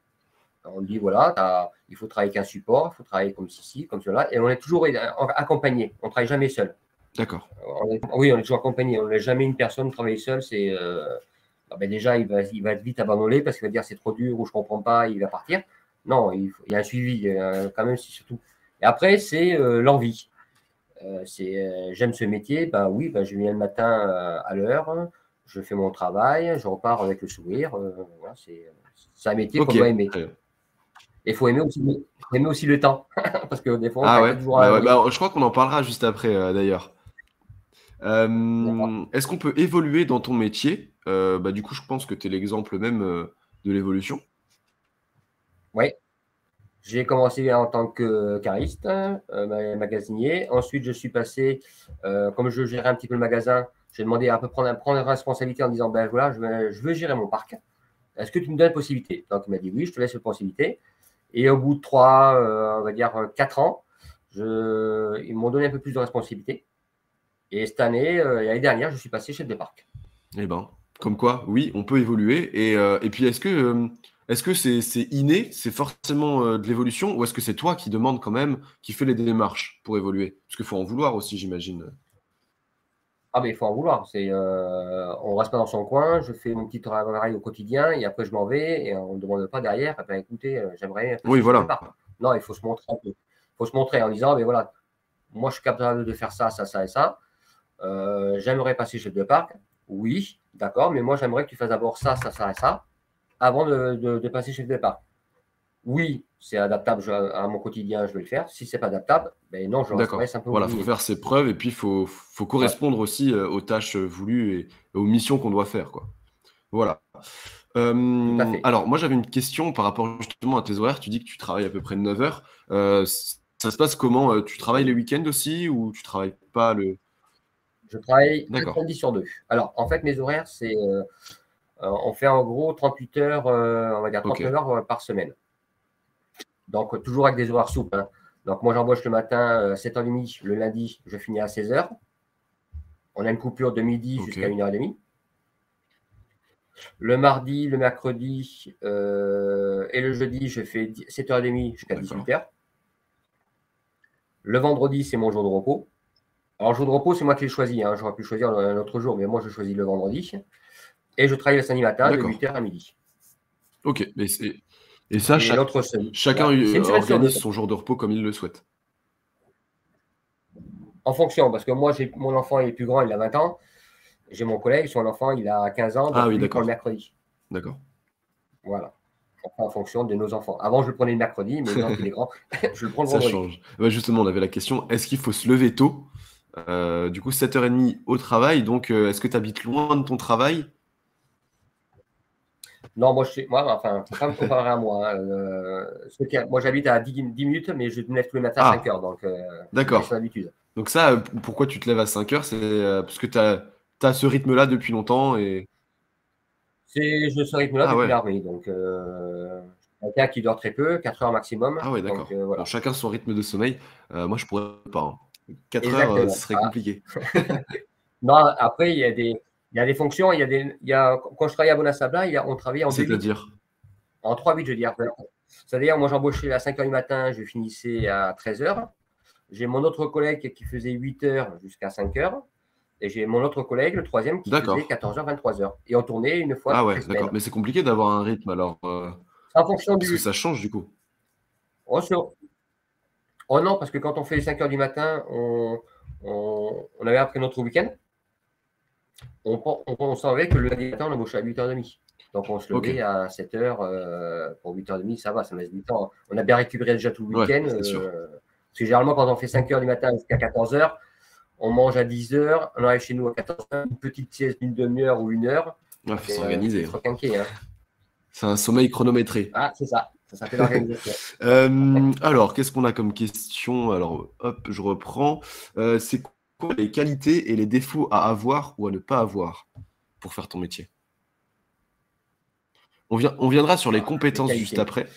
On dit, voilà, il faut travailler avec un support, il faut travailler comme ceci, comme cela. Et on est toujours accompagné. On ne travaille jamais seul. D'accord. Oui, on est toujours accompagné. On n'est jamais une personne travailler seule. C'est déjà, il va vite abandonner parce qu'il va dire c'est trop dur ou je ne comprends pas, il va partir. Non, il y a un suivi quand même, c'est surtout. Et après, c'est l'envie. J'aime ce métier. Je viens le matin à l'heure, je fais mon travail, je repars avec le sourire. Voilà, c'est un métier qu'on doit aimer. Et il faut aimer aussi le temps. Parce que des fois, on toujours je crois qu'on en parlera juste après, d'ailleurs. Est-ce qu'on peut évoluer dans ton métier? Du coup, je pense que tu es l'exemple même de l'évolution. Oui. J'ai commencé en tant que cariste, magasinier. Ensuite, je suis passé, comme je gérais un petit peu le magasin, j'ai demandé à prendre la responsabilité en disant, voilà, je veux gérer mon parc. Est-ce que tu me donnes la possibilité? Donc, il m'a dit, oui, je te laisse la possibilité. Et au bout de 4 ans, ils m'ont donné un peu plus de responsabilité. Et cette année, l'année dernière, je suis passé chef de parc. Eh ben, comme quoi, oui, on peut évoluer. Et puis, est-ce que est-ce que c'est inné, c'est forcément de l'évolution, ou est-ce que c'est toi qui demande quand même, qui fait les démarches pour évoluer? Parce qu'il faut en vouloir aussi, j'imagine. Ah, mais il faut en vouloir. On reste pas dans son coin, je fais mon petit travail au quotidien et après je m'en vais et on ne demande pas derrière, eh ben, écoutez, j'aimerais Oui, passer chez le voilà. départ. Non, il faut se montrer un peu. Il faut se montrer en disant, mais voilà, moi je suis capable de faire ça, ça, ça et ça. J'aimerais passer chez le parc. Oui, d'accord, mais moi j'aimerais que tu fasses d'abord ça, ça, ça et ça avant de passer chez le parc. Oui, c'est adaptable à mon quotidien, je vais le faire. Si c'est pas adaptable, ben non, je resterai D'accord. simplement Voilà, faut ouvrier. faire ses preuves et puis faut Ouais, correspondre aussi aux tâches voulues et aux missions qu'on doit faire, quoi. Voilà. tout à fait. Alors, moi, j'avais une question par rapport justement à tes horaires. Tu dis que tu travailles à peu près 9 heures. Ça se passe comment? Tu travailles les Oui. week-ends aussi ou tu travailles pas le... Je travaille un D'accord. samedi sur deux. Alors, en fait, mes horaires, on fait en gros 38 heures, on va dire Ok. 39 heures par semaine. Donc, toujours avec des horaires souples, hein. Donc, moi, j'embauche le matin à 7h30. Le lundi, je finis à 16h. On a une coupure de midi Ok. jusqu'à 1h30. Le mardi, le mercredi et le jeudi, je fais 7h30 jusqu'à D'accord. 18h. Le vendredi, c'est mon jour de repos. Alors, le jour de repos, c'est moi qui l'ai choisi, hein. J'aurais pu choisir un autre jour, mais moi, je choisis le vendredi. Et je travaille le samedi matin de D'accord. 8h à midi. Ok. Et ça, Et l'autre semaine, chacun ouais, c'est une semaine sur deux. organise son jour de repos comme il le souhaite. En fonction, parce que moi, mon enfant est plus grand, il a 20 ans. J'ai mon collègue, son enfant, il a 15 ans, Ah donc oui, lui, il prend le d'accord. mercredi. D'accord. Voilà. On prend en fonction de nos enfants. Avant, je le prenais le mercredi, mais maintenant qu'il est grand, je le prends le Ça vendredi. change. Bah, justement, on avait la question, est-ce qu'il faut se lever tôt? Du coup, 7h30 au travail. Donc, est-ce que tu habites loin de ton travail? Non, moi, enfin, faut pas me comparer à moi, hein. Moi, j'habite à 10 minutes, mais je me lève tous les matins à 5 Ah, heures, donc c'est une question d'accord. d'habitude. Donc ça, pourquoi tu te lèves à 5 heures? C'est parce que tu as ce rythme-là depuis longtemps et... Je ce rythme-là Ah depuis ouais. l'armée, donc quelqu'un qui dort très peu, 4 heures maximum, Ah ouais, donc d'accord. Bon, voilà. chacun son rythme de sommeil. Moi, je pourrais pas, hein. 4 heures, ce Exactement. serait compliqué. Non, après, il y a des fonctions, quand je travaillais à Bonasabla, on travaillait en 2-8, C'est-à-dire? en 3-8, je veux dire. C'est-à-dire, moi, j'embauchais à 5 heures du matin, je finissais à 13 heures. J'ai mon autre collègue qui faisait 8 heures jusqu'à 5 heures. Et j'ai mon autre collègue, le troisième, qui faisait D'accord. 14 heures, 23 heures. Et on tournait une fois Ah toutes ouais, les d'accord. semaines. Mais c'est compliqué d'avoir un rythme alors, C'est en fonction parce que du. ça change du coup. Oh, oh non, parce que quand on fait les 5 heures du matin, on avait après notre week-end. On savait que le lundi matin, on embauchait à 8h30. Donc, on se Ok. levait à 7h pour 8h30, ça va, ça me laisse du temps. On a bien récupéré déjà tout le Ouais, week-end. c'est sûr. Parce que généralement, quand on fait 5h du matin jusqu'à 14h, on mange à 10h, on arrive chez nous à 14h, une petite sieste d'une demi-heure ou 1 heure. Ouais, faut s'organiser, C'est hein. trop quinqué, hein. C'est un sommeil chronométré. Ah, c'est ça. Ça s'appelle l'organisation. Alors, qu'est-ce qu'on a comme question? Alors, hop, je reprends. C'est quoi les qualités et les défauts à avoir ou à ne pas avoir pour faire ton métier? On viendra sur les Ah, les compétences juste qualités. après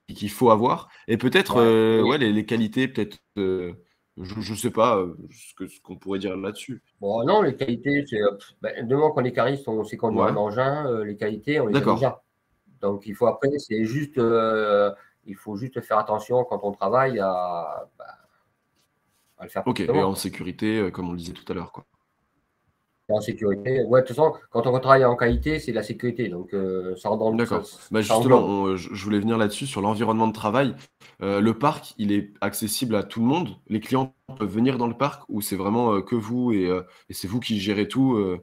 qu'il faut avoir et peut-être Ouais. ouais, les qualités, peut-être, je sais pas ce qu'on pourrait dire là-dessus. Bon, non, les qualités, du moment qu'on est cariste, on sait conduire Ouais, un engin, les qualités, on les a d'accord. déjà. Donc, il faut après, il faut juste faire attention quand on travaille à le faire Ok, et correctement, en quoi. sécurité, comme on le disait tout à l'heure, quoi. Et en sécurité, ouais, de toute façon, quand on travaille en qualité, c'est de la sécurité. Donc, D'accord. Bah ça justement, englobe. je voulais venir là-dessus sur l'environnement de travail. Le parc, il est accessible à tout le monde? Les clients peuvent venir dans le parc ou c'est vraiment que vous et c'est vous qui gérez tout?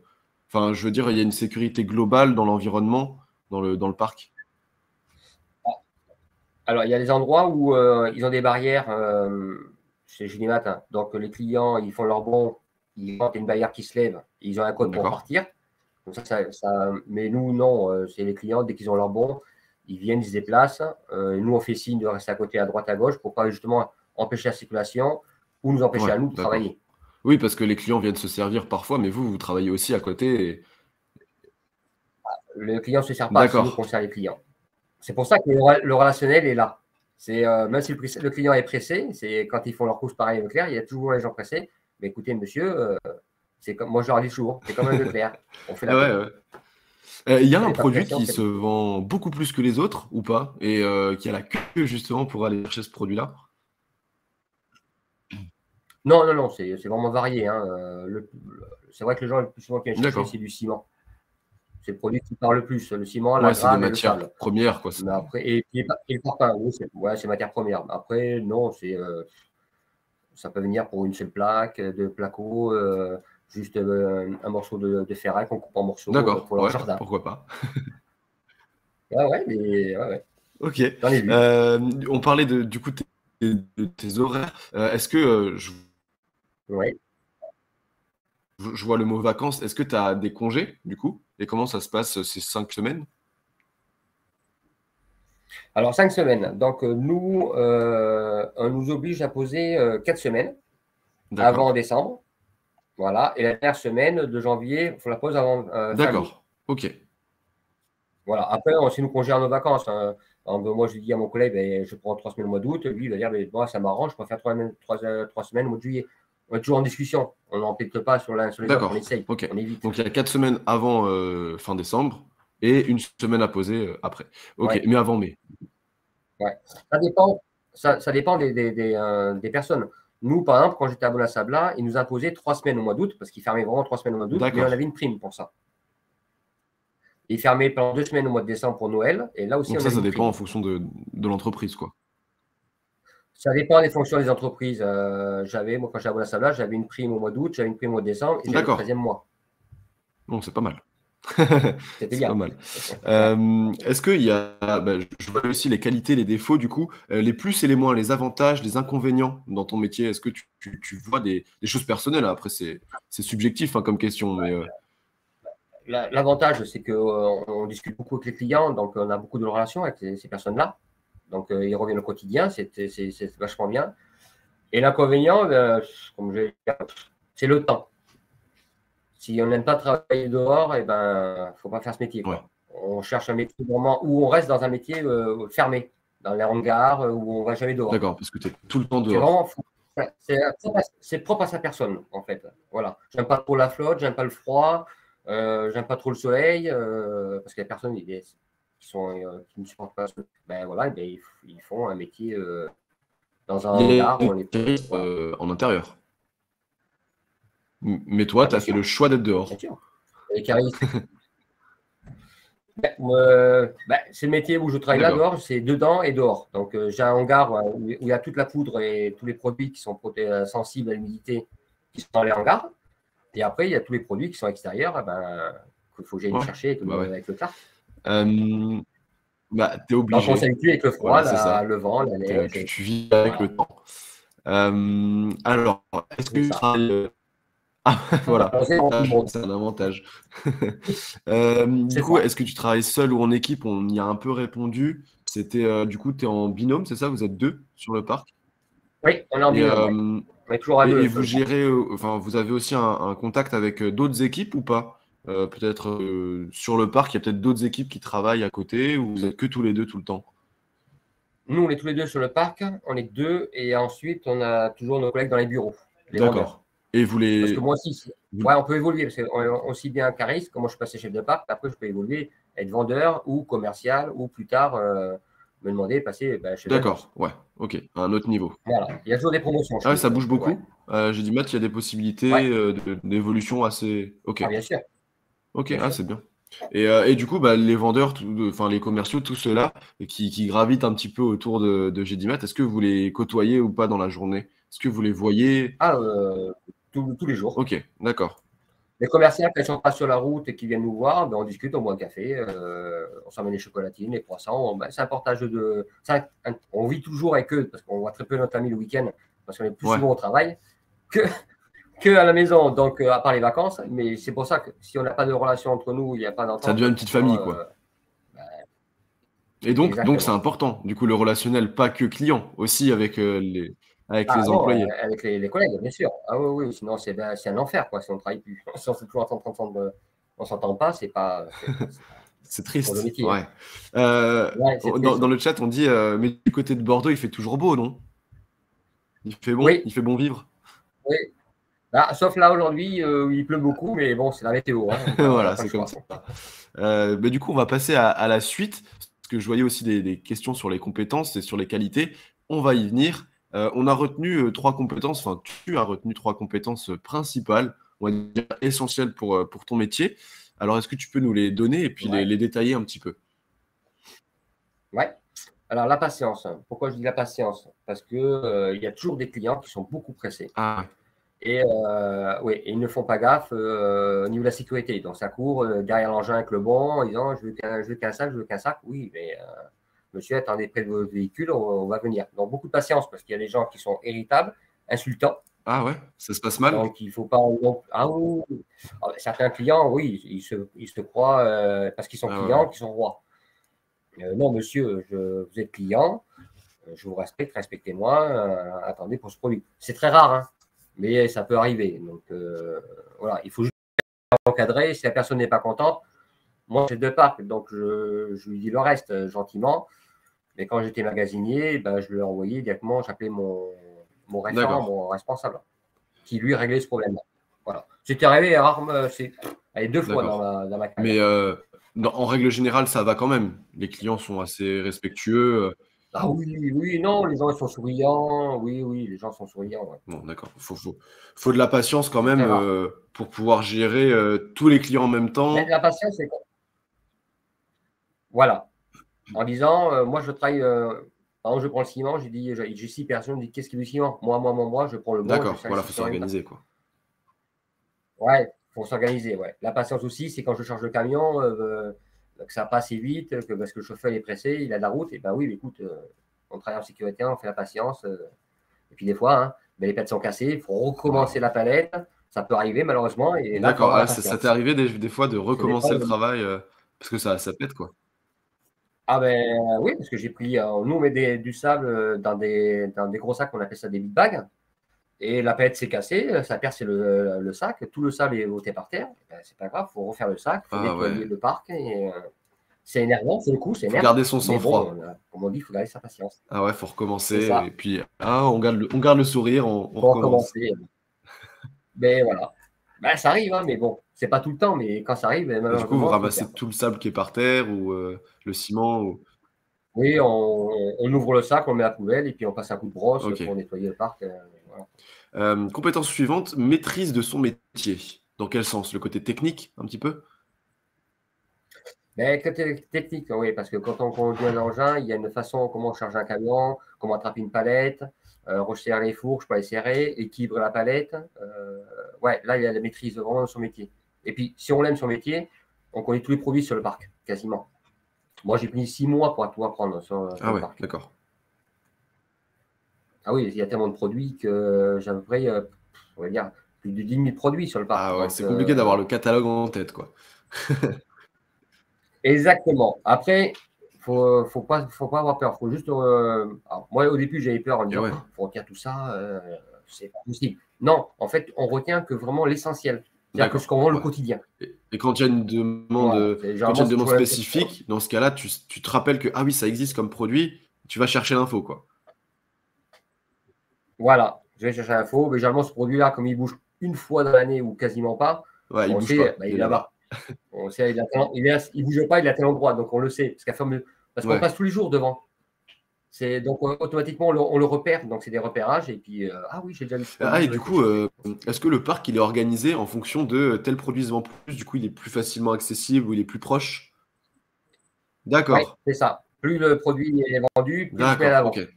Enfin, je veux dire, il y a une sécurité globale dans l'environnement, dans le parc? Alors, il y a des endroits où ils ont des barrières chez Gélimat, hein. Donc, les clients, ils font leur bon, ils rentrent, il y a une barrière qui se lève, ils ont un code pour D'accord. partir. Donc mais nous, non, c'est les clients, dès qu'ils ont leur bon, ils viennent, ils se déplacent. Nous, on fait signe de rester à côté, à droite, à gauche, pour pas justement empêcher la circulation ou nous empêcher Ouais, à nous de d'accord. travailler. Oui, parce que les clients viennent se servir parfois, mais vous travaillez aussi à côté et... Le client ne se sert pas, c'est nous D'accord. qu'on sert les clients. C'est pour ça que le relationnel est là. Même si le client est pressé, c'est quand ils font leur course pareil au Leclerc, il y a toujours les gens pressés. Mais écoutez, monsieur, c'est comme moi je leur dis toujours, c'est comme un Leclerc. On fait Ah la ouais, queue. ouais. Il y a Elle un n'est pas produit pressée en qui se qualité. vend beaucoup plus que les autres ou pas? Et qui a la queue justement pour aller chercher ce produit-là? Non, non, non, c'est vraiment varié, hein. C'est vrai que les gens le plus souvent qui viennent chercher, D'accord. c'est du ciment. C'est le produit qui part le plus, le ciment, la Ouais, c'est des gralle et le matières sable. premières, quoi. Mais après et le parpaing, oui, c'est ouais, c'est matière première. Après non, ça peut venir pour une seule plaque, de placo, juste, un morceau de ferraille qu'on coupe en morceaux, D'accord, pour leur ouais, jardin. pourquoi pas. Ouais, ouais, mais ouais, ouais, Ok. j'en ai vu. On parlait du coup de tes horaires. Est-ce que Oui. je vois le mot vacances, est-ce que tu as des congés du coup? Et comment ça se passe ces 5 semaines? Alors 5 semaines, donc nous, on nous oblige à poser, 4 semaines D'accord. avant décembre, voilà, et la dernière semaine de janvier, il faut la pose avant, fin mai. D'accord. Ok. Voilà, après on sait nous qu'on gère nos vacances, hein. Par exemple, moi je dis à mon collègue: «Beh, je prends 3 semaines au mois d'août», lui il va dire: «Beh, moi ça m'arrange, je préfère 3 semaines au mois de juillet». On est toujours en discussion, on n'empiète pas sur l'un sur les autres, on D'accord. essaye, Ok. on évite. Donc il y a 4 semaines avant fin décembre et une semaine à poser après. Ok. Ouais, Mais avant mai. ouais. Ça dépend, ça dépend des personnes. Nous, par exemple, quand j'étais à Bonasabla, ils nous imposaient 3 semaines au mois d'août, parce qu'ils fermaient vraiment 3 semaines au mois d'août, mais on D'accord. avait une prime pour ça. Ils fermaient pendant 2 semaines au mois de décembre pour Noël, et là aussi Donc on avait ça une dépend en prime. fonction de l'entreprise, quoi. Ça dépend des fonctions des entreprises. Moi, quand j'étais à Bonasabla, j'avais une prime au mois d'août, j'avais une prime au mois de décembre et j'avais le D'accord. 13e mois. Bon, c'est pas mal. C'était C'est pas bien. mal. Ouais. Est-ce qu'il y a, bah, je vois aussi les qualités, les défauts, du coup, les plus et les moins, les avantages, les inconvénients dans ton métier. Est-ce que tu vois des choses personnelles? Après, c'est subjectif hein, comme question, mais L'avantage, c'est qu'on discute beaucoup avec les clients, donc on a beaucoup de relations avec ces personnes-là. Donc ils reviennent au quotidien, c'est vachement bien. Et l'inconvénient, comme je l'ai dit, c'est le temps. Si on n'aime pas travailler dehors, eh ben, faut pas faire ce métier, ouais, quoi. On cherche un métier vraiment où on reste dans un métier fermé, dans les hangars, où on va jamais dehors. d'accord, parce que tu es tout le temps C'est dehors. vraiment fou. C'est propre à sa personne, en fait. Voilà. J'aime pas trop la flotte, j'aime pas le froid, j'aime pas trop le soleil, parce qu'il y a personne qui ne supportent pas. Ben voilà, ben, ils font un métier dans un Il y a hangar où on est. une Voilà. en intérieur. Mais toi, Ah, tu as fait le choix d'être bien dehors. sûr. Et Caris, c'est le métier où je travaille là D'accord, dehors, c'est dedans et dehors. Donc j'ai un hangar où il y a toute la poudre et tous les produits qui sont sensibles à l'humidité qui sont dans les hangars. Et après, il y a tous les produits qui sont extérieurs, eh ben, qu'il faut que j'aille les ouais, chercher avec bah ouais. avec le cart. Euh, Bah, t'es Donc on obligé. s'habitue avec le froid, Voilà, c'est ça. le vent, la neige. Tu vis avec Voilà, le temps. Alors, est-ce c'est que tu ça. travailles ah, voilà, Alors, c'est bon, tout le monde. c'est un avantage. Du C'est coup, ça. est-ce que tu travailles seul ou en équipe? On y a un peu répondu. C'était du coup, tu es en binôme, c'est ça? Vous êtes deux sur le parc. Oui, on est en Et, binôme, ouais. On est toujours à deux et sur vous le parc. gérez, enfin, vous avez aussi un contact avec d'autres équipes ou pas? Peut-être sur le parc, il y a peut-être d'autres équipes qui travaillent à côté ou vous êtes que tous les deux tout le temps? Nous, on est tous les deux sur le parc, on est deux, et ensuite, on a toujours nos collègues dans les bureaux, les vendeurs. D'accord. Et vous Parce que les. moi aussi, vous- ouais, on peut évoluer, parce que aussi bien cariste, comme moi je suis passé chef de parc, après je peux évoluer, être vendeur ou commercial, ou plus tard me demander de passer chef de D'accord, poste. ouais, ok, à un autre niveau. Voilà. Il y a toujours des promotions Ah chez ouais, nous. ça bouge Ouais. beaucoup. J'ai dit, Matt, il y a des possibilités Ouais. d'évolution assez. Ok, Ah, bien sûr. ok, Bien ah, sûr. c'est bien. Et du coup, bah, les vendeurs, enfin les commerciaux, tous ceux-là qui gravitent un petit peu autour de Gdimat, est-ce que vous les côtoyez ou pas dans la journée? Est-ce que vous les voyez? Ah, tous les jours. Ok, d'accord, Les commerciaux, quand ils sont pas sur la route et qu'ils viennent nous voir, on discute, on boit un café, on s'emmène les chocolatines, les croissants. C'est un partage de. On vit toujours avec eux, parce qu'on voit très peu notre ami le week-end, parce qu'on est plus ouais. souvent au travail que, que à la maison, donc à part les vacances. Mais c'est pour ça que si on n'a pas de relation entre nous, il n'y a pas Ça d'entente, devient une petite forcément, famille, quoi. bah, Et donc c'est exactement. important, du coup, le relationnel, pas que client, aussi avec Ah les non, employés. avec les collègues, bien sûr. Ah oui, oui, sinon c'est un enfer, quoi, si on ne travaille plus. Si on est toujours en train de, on s'entend pas, C'est c'est pour le triste, métier, hein. ouais. Euh, Ouais, c'est dans, triste. dans le chat, on dit, mais du côté de Bordeaux, il fait toujours beau, non? Il fait bon? Oui, Il fait bon vivre? oui. Bah, sauf là aujourd'hui, il pleut beaucoup, mais bon, c'est la météo, hein, on n'a Voilà, pas le c'est comme choix. ça. Mais du coup, on va passer à la suite, parce que je voyais aussi des questions sur les compétences et sur les qualités. On va y venir. On a retenu trois compétences, enfin, tu as retenu trois compétences principales, on va dire essentielles pour ton métier. Alors, est-ce que tu peux nous les donner et puis Ouais, les détailler un petit peu? ouais. Alors la patience, hein. Pourquoi je dis la patience? Parce que, il y a toujours des clients qui sont beaucoup pressés Ah ouais, et oui, et ils ne font pas gaffe, au niveau de la sécurité. Donc ça court, derrière l'engin avec le bon en disant: je veux qu'un sac, je veux qu'un sac». Oui, mais monsieur, attendez près de votre véhicule, on va venir. Donc beaucoup de patience parce qu'il y a des gens qui sont irritables, insultants, ah ouais, ça se passe mal? donc il ne faut pas ah oui, oui. Ah, certains clients, oui, ils se croient, parce qu'ils sont Ah ouais, ouais. clients, qu'ils sont rois. Non monsieur, vous êtes client, je vous respecte, respectez-moi, attendez pour ce produit. C'est très rare, hein, mais ça peut arriver. Donc voilà, il faut juste encadrer. Si la personne n'est pas contente, moi j'ai deux parcs, donc je lui dis le reste gentiment. Mais quand j'étais magasinier, ben, je lui envoyais directement, j'appelais mon référent, D'accord. mon responsable, qui lui réglait ce problème-là. Voilà. C'était arrivé rarement, allez, deux fois D'accord. dans ma Mais carrière. en règle générale, ça va quand même. Les clients sont assez respectueux. Ah oui, oui, non, les gens ils sont souriants. Oui, oui, les gens sont souriants. Ouais. Bon, d'accord. Faut de la patience quand C'est même très rare. pour pouvoir gérer tous les clients en même Mais temps. la patience, c'est quoi? Voilà. En disant, moi, je travaille, par exemple, je prends le ciment, j'ai 6 personnes, je dis: «Qu'est-ce qui est du ciment?» «Moi, je prends le bon, je D'accord. sers les Voilà, faut 6 en même temps». s'organiser, quoi. Ouais, faut s'organiser, ouais. La patience aussi, c'est quand je charge le camion, que ça passe vite, que parce que le chauffeur est pressé, il a de la route et ben oui, écoute, on travaille en sécurité, on fait la patience, et puis des fois, hein, ben les palettes sont cassées, il faut recommencer Waouh. la palette, ça peut arriver malheureusement et là, il faut D'accord. avoir la Ah, ça t'est patience. arrivé des fois de Parce que des fois, recommencer le travail parce que ça pète, quoi. ah ben oui, parce que j'ai pris, nous on met du sable, dans des gros sacs, on appelle ça des big bags. Et la palette s'est cassée, ça perce le sac, tout le sable est ôté par terre. Ben, c'est pas grave, il faut refaire le sac, il faut Ah nettoyer ouais. le parc. Et, c'est énervant, c'est le coup, c'est Faut énerve. garder son Mais bon, sang-froid. comme on dit, il faut garder sa patience. Ah ouais, faut C'est recommencer. Et ça, puis, ah, on garde le sourire, on il faut recommence. recommencer. Mais voilà. Ben, ça arrive, hein, mais bon, c'est pas tout le temps, mais quand ça arrive, ben, Et du coup, vous malheureusement, il faut le faire, ramassez quoi. tout le sable qui est par terre ou le ciment ou... Oui, on ouvre le sac, on met à la poubelle et puis on passe un coup de brosse Ok. pour nettoyer le parc. Voilà. Compétence suivante, maîtrise de son métier. Dans quel sens? Le côté technique, un petit peu? Mais côté technique, oui, parce que quand on conduit un engin, il y a une façon comment on charge un camion, comment attraper une palette, resserrer les fourches, pas les serrer, équilibrer la palette. Ouais, là, il y a la maîtrise vraiment de son métier. Et puis, si on aime son métier, on connaît tous les produits sur le parc, quasiment. Moi, j'ai pris 6 mois pour tout apprendre sur Ah le ouais, parc. d'accord. Ah oui, il y a tellement de produits que j'ai à peu près, on va dire, plus de 10 000 produits sur le parc. Ah ouais, Donc, c'est compliqué d'avoir le catalogue en tête, quoi. exactement. Après, faut pas avoir peur. Faut juste. Alors, moi, au début, j'avais peur en me Et disant, ouais, oh, faut retenir tout ça, c'est pas possible. Non, en fait, on retient que vraiment l'essentiel. C'est-à-dire que ce d'accord. qu'on voit le Ouais. quotidien. Et quand il y a une demande, Voilà. quand il y a Généralement, une c'est demande toujours la même chose. spécifique, dans ce cas-là, tu te rappelles que ah oui, ça existe comme produit, tu vas chercher l'info, quoi. Voilà. Je vais chercher l'info. Mais généralement, ce produit-là, comme il bouge une fois dans l'année ou quasiment pas, Ouais, il on bouge sait, pas, bah, il il est est là-bas. là-bas. On sait, il bouge pas, il est à tel endroit. Donc, on le sait. Parce qu'on Ouais. passe tous les jours devant. Donc automatiquement on le repère, donc c'est des repérages et puis ah oui j'ai déjà vu ce Ah produit, et je vais du le coup, chercher. est-ce que le parc, il est organisé en fonction de tel produit se vend plus, du coup, il est plus facilement accessible ou il est plus proche? Oui, D'accord, c'est ça. Plus le produit est vendu, plus il se met à d'accord, OK. l'avant.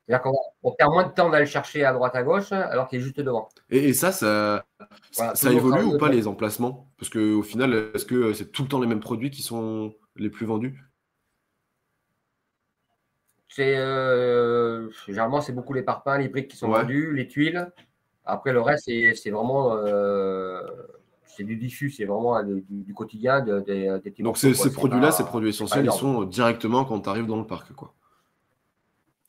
C'est-à-dire qu'on perd moins de temps d'aller le chercher à droite à gauche alors qu'il est juste devant. Et Voilà, ça toujours évolue travailler ou pas autrement. les emplacements? Parce qu'au final, est-ce que c'est tout le temps les mêmes produits qui sont les plus vendus? Généralement c'est beaucoup les parpaings, les briques qui sont Ouais, vendus, les tuiles. Après le reste c'est vraiment c'est du diffus, c'est vraiment du quotidien, des petits donc morceaux quoi. ces produits-là, ces produits C'est pas essentiels, ils énorme. sont directement quand tu arrives dans le parc, quoi.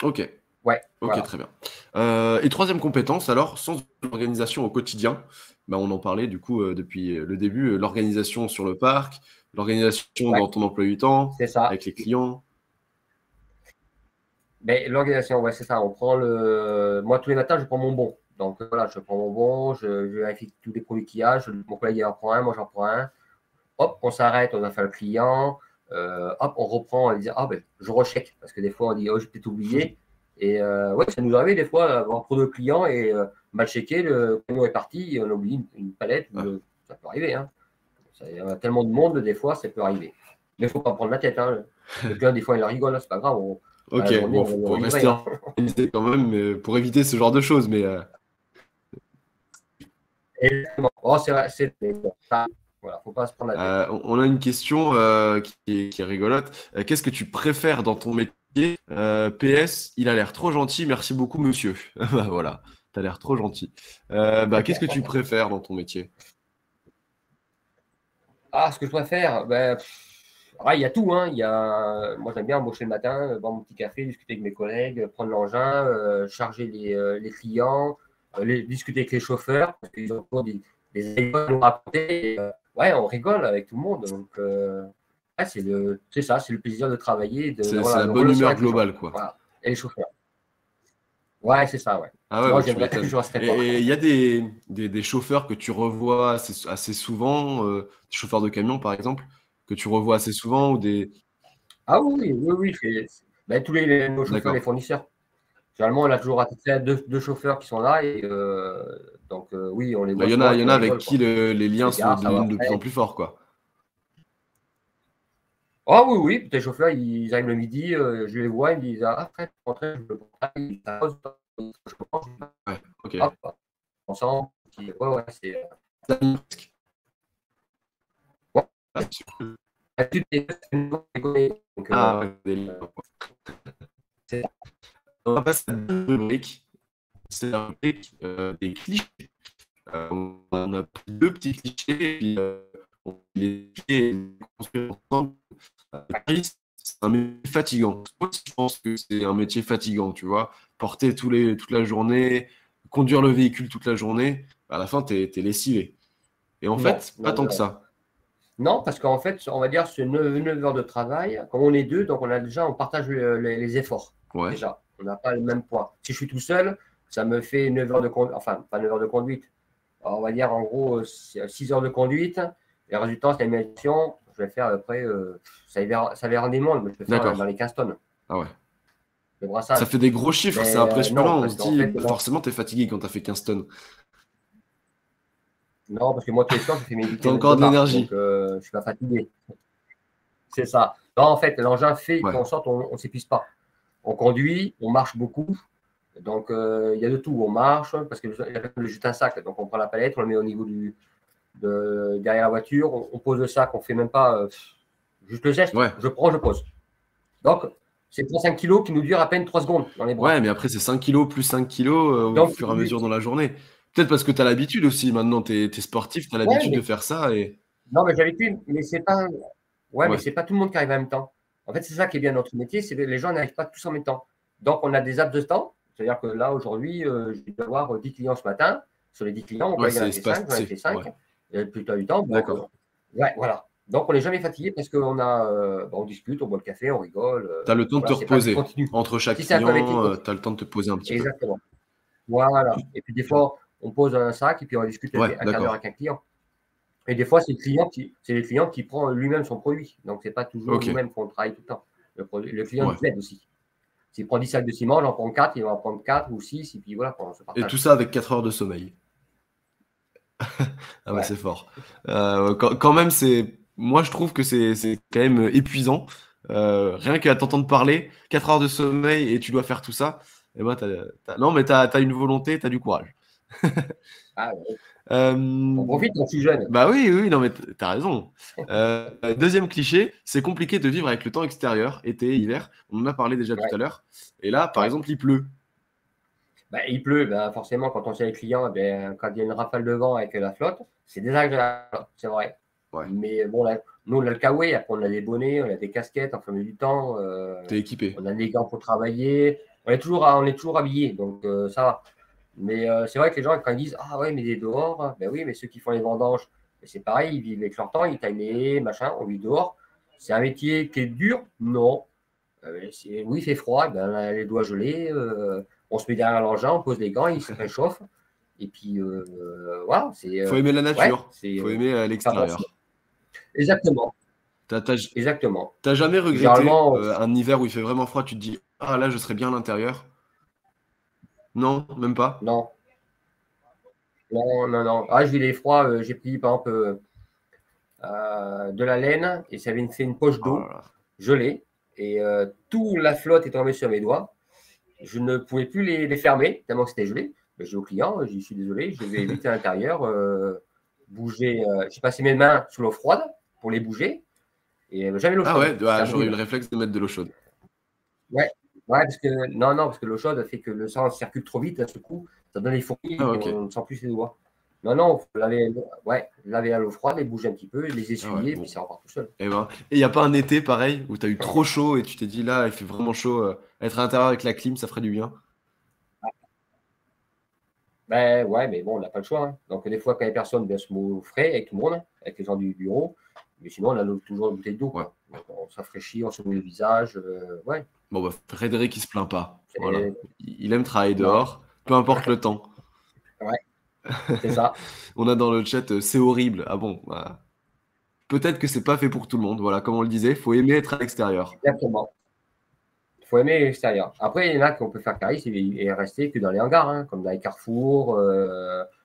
OK, Ouais, OK, voilà. très bien. Et troisième compétence alors, sens de l'organisation au quotidien. Bah, on en parlait du coup, depuis, le début, l'organisation sur le parc, l'organisation Ouais, dans ton emploi du temps, c'est ça. avec les clients. Mais l'organisation, ouais, c'est ça. Moi, tous les matins, je prends mon bon. Donc voilà, je prends mon bon, je vérifie tous les produits qu'il y a. Mon collègue il en prend un, moi j'en prends un. Hop, on s'arrête, on a fait le client. Hop, on reprend, on dit ah ben je recheck parce que des fois on dit oh j'ai peut-être oublié. Et ouais, ça nous arrive des fois d'avoir trop de clients et mal checké, le camion est parti, et on oublie une palette. Ça peut arriver. Hein. Il y a tellement de monde, des fois, ça peut arriver. Mais il ne faut pas prendre la tête. Hein. Le client, des fois, il rigole, c'est pas grave. Ok, bon, faut rester organisé quand même pour éviter ce genre de choses. Mais exactement. Oh, c'est vrai, voilà, faut pas se prendre la tête. on a une question qui est rigolote. Qu'est-ce que tu préfères dans ton métier? PS, il a l'air trop gentil. Merci beaucoup, monsieur. Bah, voilà, tu as l'air trop gentil. Qu'est-ce que tu préfères dans ton métier? Ah, ce que je préfère, il y a tout. Hein. Moi, j'aime bien embaucher le matin, boire mon petit café, discuter avec mes collègues, prendre l'engin, charger les clients, discuter avec les chauffeurs, parce qu'ils ont toujours des anecdotes à nous raconter. Ouais, on rigole avec tout le monde. Donc, c'est ça, c'est le plaisir de travailler. C'est la bonne humeur globale, quoi. Voilà. Et les chauffeurs. Ouais, c'est ça, ouais. Ah ouais, Moi, je resterai pas. Et il y a des chauffeurs que tu revois assez souvent, des chauffeurs de camion, par exemple, que tu revois assez souvent ou des… Ah oui. Tous nos chauffeurs, les fournisseurs. Généralement, on a toujours à peu près deux chauffeurs qui sont là. Et donc, oui, on les voit. Il y en a avec qui les liens deviennent de plus en plus forts, quoi. Ah oui, les chauffeurs, ils arrivent le midi, je les vois, ils me disent ah, après, je veux rentrer, ouais, ok. Hop, ensemble. Ouais, c'est. On va passer à la rubrique. C'est la rubrique des clichés. On a pris deux petits clichés et puis on les construire ensemble. C'est un métier fatigant. Moi aussi, je pense que c'est un métier fatigant, tu vois. Porter toute la journée, conduire le véhicule toute la journée, à la fin, t'es lessivé. Et en fait, pas tant que ça. Non, parce qu'en fait, on va dire c'est 9 heures de travail. Comme on est deux, donc on partage les efforts. Ouais. Déjà, on n'a pas le même poids. Si je suis tout seul, ça me fait 9 heures de conduite. Enfin, pas 9 heures de conduite. Alors, on va dire en gros 6 heures de conduite. Les résultats, c'est l'animation. Je vais faire après, ça va rendre des mondes, mais je peux faire dans les 15 tonnes. Ah ouais. Le brassage. Ça fait des gros chiffres, c'est impressionnant. On se dit, forcément, tu es fatigué quand tu as fait 15 tonnes. Non, parce que moi, tous les soirs, je fais mes 10 Tu as encore de l'énergie. Donc, je ne suis pas fatigué. C'est ça. Non, en fait, l'engin fait qu'en sorte, on ne s'épuise pas. On conduit, on marche beaucoup. Donc, il y a de tout. On marche, parce que le jute un sac. Donc, on prend la palette, on le met au niveau derrière la voiture. On pose le sac, on ne fait même pas juste le geste. Ouais. Je prends, je pose. Donc, c'est 35 kilos qui nous dure à peine 3 secondes dans les bras. Ouais, mais après, c'est 5 kilos plus 5 kilos au fur et à mesure dans la journée. Peut-être parce que tu as l'habitude aussi. Maintenant, tu es sportif, tu as l'habitude de faire ça. Non, mais j'ai l'habitude, mais c'est pas. Ouais, mais c'est pas tout le monde qui arrive en même temps. En fait, c'est ça qui est bien dans notre métier, c'est que les gens n'arrivent pas tous en même temps. Donc, on a des apps de temps. C'est-à-dire que là, aujourd'hui, je vais avoir 10 clients ce matin. Sur les 10 clients, on va y en avoir 5, j'en ai fait 5. Et plus tard du temps. D'accord. Ouais, voilà. Donc, on n'est jamais fatigué parce qu'on on discute, on boit le café, on rigole. Tu as le temps de te reposer. Entre chaque client, tu as le temps de te poser un petit peu. Exactement. Voilà. Et puis, des fois, on pose un sac et puis on discute un quart d'heure avec un client. Et des fois, c'est le client qui prend lui-même son produit. Donc, ce n'est pas toujours nous-mêmes qu'on travaille tout le temps. Le client nous aide aussi. S'il prend 10 sacs de ciment, j'en prends 4, il va en prendre 4 ou 6, et puis voilà, on se partage. Et tout ça avec 4 heures de sommeil. Ah ouais, c'est fort. Quand même, moi, je trouve que c'est quand même épuisant. Rien qu'à t'entendre parler, 4 heures de sommeil et tu dois faire tout ça. Et ben, non, mais tu as une volonté, tu as du courage. On profite quand je suis jeune. Bah oui, non, mais tu as raison. Deuxième cliché, c'est compliqué de vivre avec le temps extérieur, été, hiver. On en a parlé déjà tout à l'heure. Et là, par exemple, il pleut. Il pleut, forcément, quand on sait les clients, quand il y a une rafale de vent avec la flotte, c'est désagréable, c'est vrai. Ouais. Mais bon, là, nous, on a le kawaii, après, on a des bonnets, on a des casquettes, en fin du temps. T'es équipé. On a des gants pour travailler. On est toujours habillés, donc ça va. Mais c'est vrai que les gens, quand ils disent ah ouais, mais il est dehors, ben oui, mais ceux qui font les vendanges, c'est pareil, ils vivent avec leur temps, ils taillent les machin, on vit dehors. C'est un métier qui est dur? Non. Oui, il fait froid, les doigts gelés, on se met derrière l'engin, on pose les gants, il se réchauffe. Et puis, voilà, c'est. Faut aimer la Ouais, nature. c'est. Faut aimer Faire attention. l'extérieur. Exactement, T'as exactement. jamais Puis regretté généralement, un hiver où il fait vraiment froid, tu te dis, ah là, je serais bien à l'intérieur? Non, même pas. non, non, non, non. Ah, j'ai eu des froids, j'ai pris par exemple de la laine et ça avait fait une poche Oh d'eau là là. gelée et toute la flotte est tombée sur mes doigts. Je ne pouvais plus les fermer tellement que c'était gelé. Mais j'ai dit au client, je suis désolé, je vais vite à l'intérieur, bouger. J'ai passé mes mains sous l'eau froide pour les bouger et jamais l'eau Ah chaude. ouais, Ça j'aurais eu le brûle. réflexe de mettre de l'eau chaude. Ouais, ouais, parce que non, non, parce que l'eau chaude fait que le sang circule trop vite à ce coup, ça donne des fourmis Ah et ok. on ne sent plus ses doigts. Non, non, faut laver, ouais, laver à l'eau froide, les bouger un petit peu, les Ah ouais, essuyer, puis bon. ça repart tout seul. Et ben, et il n'y a pas un été pareil où tu as eu trop chaud et tu t'es dit là, il fait vraiment chaud, être à l'intérieur avec la clim, ça ferait du bien. Ben ouais, mais bon, on n'a pas le choix, hein. Donc des fois, quand les personnes viennent se mot frais avec tout le monde, avec les gens du bureau, mais sinon on a toujours une bouteille d'eau, Ouais. quoi. Donc, on s'afraîchit, on se mouille le visage, ouais. Bon bah Frédéric il se plaint pas. Voilà. C'est- Il aime travailler Non, dehors, peu importe le temps. ouais, c'est ça, On a dans le chat c'est horrible. Ah bon, bah, peut-être que c'est pas fait pour tout le monde. Voilà, comme on le disait, faut aimer être à l'extérieur. exactement. Il faut aimer l'extérieur. Après, il y en a qu'on peut faire carré et rester que dans les hangars, hein, comme dans les carrefours,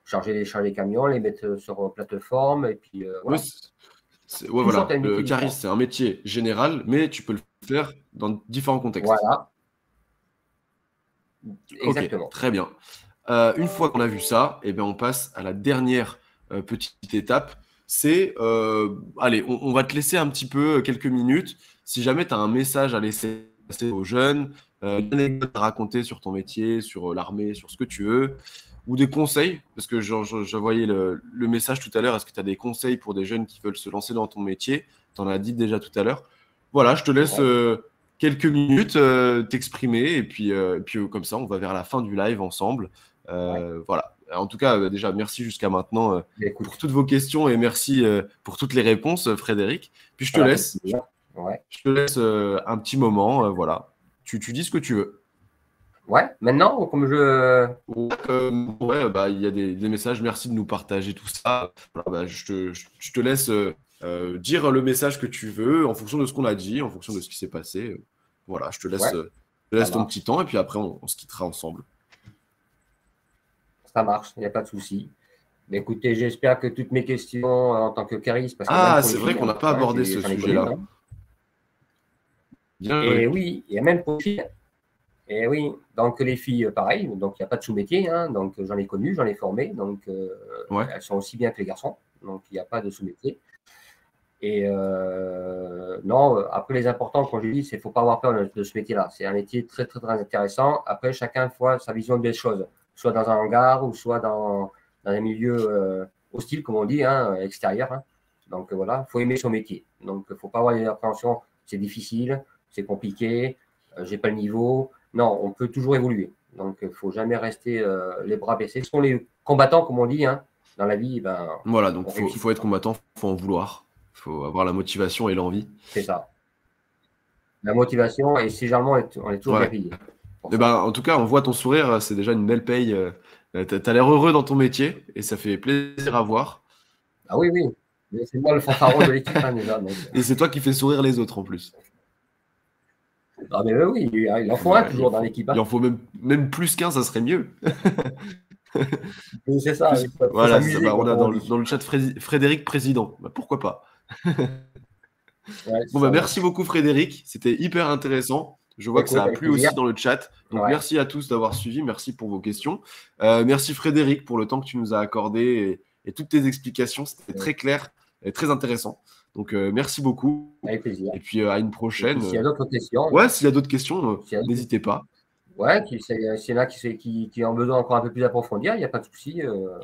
charger les camions, les mettre sur plateforme, et puis Ouais, voilà. ouais, Tout sorte à voilà. un Le métier cariste, différent. c'est un métier général, mais tu peux le faire dans différents contextes. Voilà, Ok, exactement. très bien. Une fois qu'on a vu ça, eh bien, on passe à la dernière petite étape. C'est, allez, on va te laisser un petit peu, quelques minutes. Si jamais tu as un message à laisser passer aux jeunes, une anecdote à raconter sur ton métier, sur l'armée, sur ce que tu veux, ou des conseils, parce que je voyais le message tout à l'heure. Est-ce que tu as des conseils pour des jeunes qui veulent se lancer dans ton métier? Tu en as dit déjà tout à l'heure. Voilà, je te laisse Ouais, quelques minutes t'exprimer et puis comme ça, on va vers la fin du live ensemble. ouais. Voilà. En tout cas, déjà, merci jusqu'à maintenant Mais pour écoute, toutes vos questions et merci pour toutes les réponses, Frédéric. Puis ça m'a fait plaisir. Ouais. je te laisse un petit moment. Voilà. Tu dis ce que tu veux. Ouais, maintenant, comme je. Ouais, ouais, bah, il y a des messages. Merci de nous partager tout ça. Voilà, bah, je te laisse dire le message que tu veux en fonction de ce qu'on a dit, en fonction de ce qui s'est passé. Voilà, Ouais, je te ça laisse ton petit marche. temps et puis après, on se quittera ensemble. Ça marche, il n'y a pas de souci. Mais écoutez, j'espère que toutes mes questions en tant que cariste, parce que même Ah, pour les c'est vrai filles, qu'on n'a hein, pas hein, abordé ce j'en ai connu une, sujet-là. hein. Bien Et joué. oui, et même pour les filles. Et oui, donc les filles, pareil, donc il n'y a pas de sous-métier, hein, donc j'en ai connu, j'en ai formé, donc Ouais. elles sont aussi bien que les garçons, donc il n'y a pas de sous-métier. Et non, après les importants, comme je dis, c'est qu'il ne faut pas avoir peur de ce métier-là. C'est un métier très, très, très intéressant. Après, chacun voit sa vision des choses, soit dans un hangar ou soit dans un milieu hostile, comme on dit, hein, extérieur, hein. Donc voilà, il faut aimer son métier. Donc il ne faut pas avoir des appréhensions, c'est difficile, c'est compliqué, j'ai pas le niveau. Non, on peut toujours évoluer. Donc il ne faut jamais rester les bras baissés. Ce sont les combattants, comme on dit, hein, dans la vie, ben, Voilà, donc on réussit faut tout être ça. combattant, faut en vouloir. Faut avoir la motivation et l'envie. C'est ça. La motivation, et si généralement, on est toujours bien Ouais. payé pour Eh ça. ben, en tout cas, on voit ton sourire, c'est déjà une belle paye. T'as l'air heureux dans ton métier et ça fait plaisir à voir. Ah oui, oui. Mais c'est moi le fanfaron de l'équipe, hein, déjà. Donc. Et c'est toi qui fais sourire les autres en plus. Ah, mais oui, il en faut un Ouais, toujours dans l'équipe, il hein. en faut même plus qu'un, ça serait mieux. C'est ça, Plus, il faut voilà, c'est ça. s'amuser, Bah, quoi, on a comme on dit. dans le chat Frédéric Président. Bah, pourquoi pas? Ouais, Bon, bah, ça merci marche. beaucoup, Frédéric. C'était hyper intéressant. Je vois que ça Écoute, a avec plu plaisir. aussi dans le chat. Donc, Ouais, merci à tous d'avoir suivi. Merci pour vos questions. Merci, Frédéric, pour le temps que tu nous as accordé et toutes tes explications. C'était très clair et très intéressant. Donc, merci beaucoup. avec plaisir. Et puis, à une Et puis, prochaine. s'il y a d'autres questions, Ouais, s'il y a d'autres questions, s'il y a d'autres- n'hésitez pas. ouais, s'il y en a qui ont besoin encore un peu plus approfondir, il n'y a pas de souci.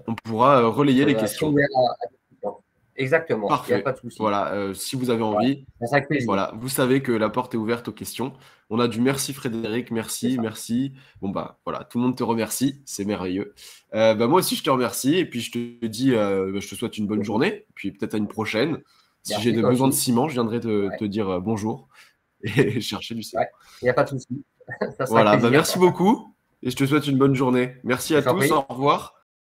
On pourra relayer les Je serai questions. ouvert à discussion. Exactement, il n'y a pas Parfait. de souci. Voilà, si vous avez Ouais, envie, ça sera avec plaisir. voilà, vous savez que la porte est ouverte aux questions. On a du merci Frédéric, C'est merci, ça. merci. Bon bah voilà, tout le monde te remercie, c'est merveilleux. Bah, moi aussi je te remercie et puis je te dis, bah, je te souhaite une bonne journée, puis peut-être à une prochaine. Si j'ai Merci, toi besoin de aussi. ciment, je viendrai Ouais, te dire bonjour et chercher du ciment. ouais, il n'y a pas de souci. Ça sera avec Voilà, bah plaisir. merci beaucoup et je te souhaite une bonne journée. Merci à Je t'en tous, prie. au revoir.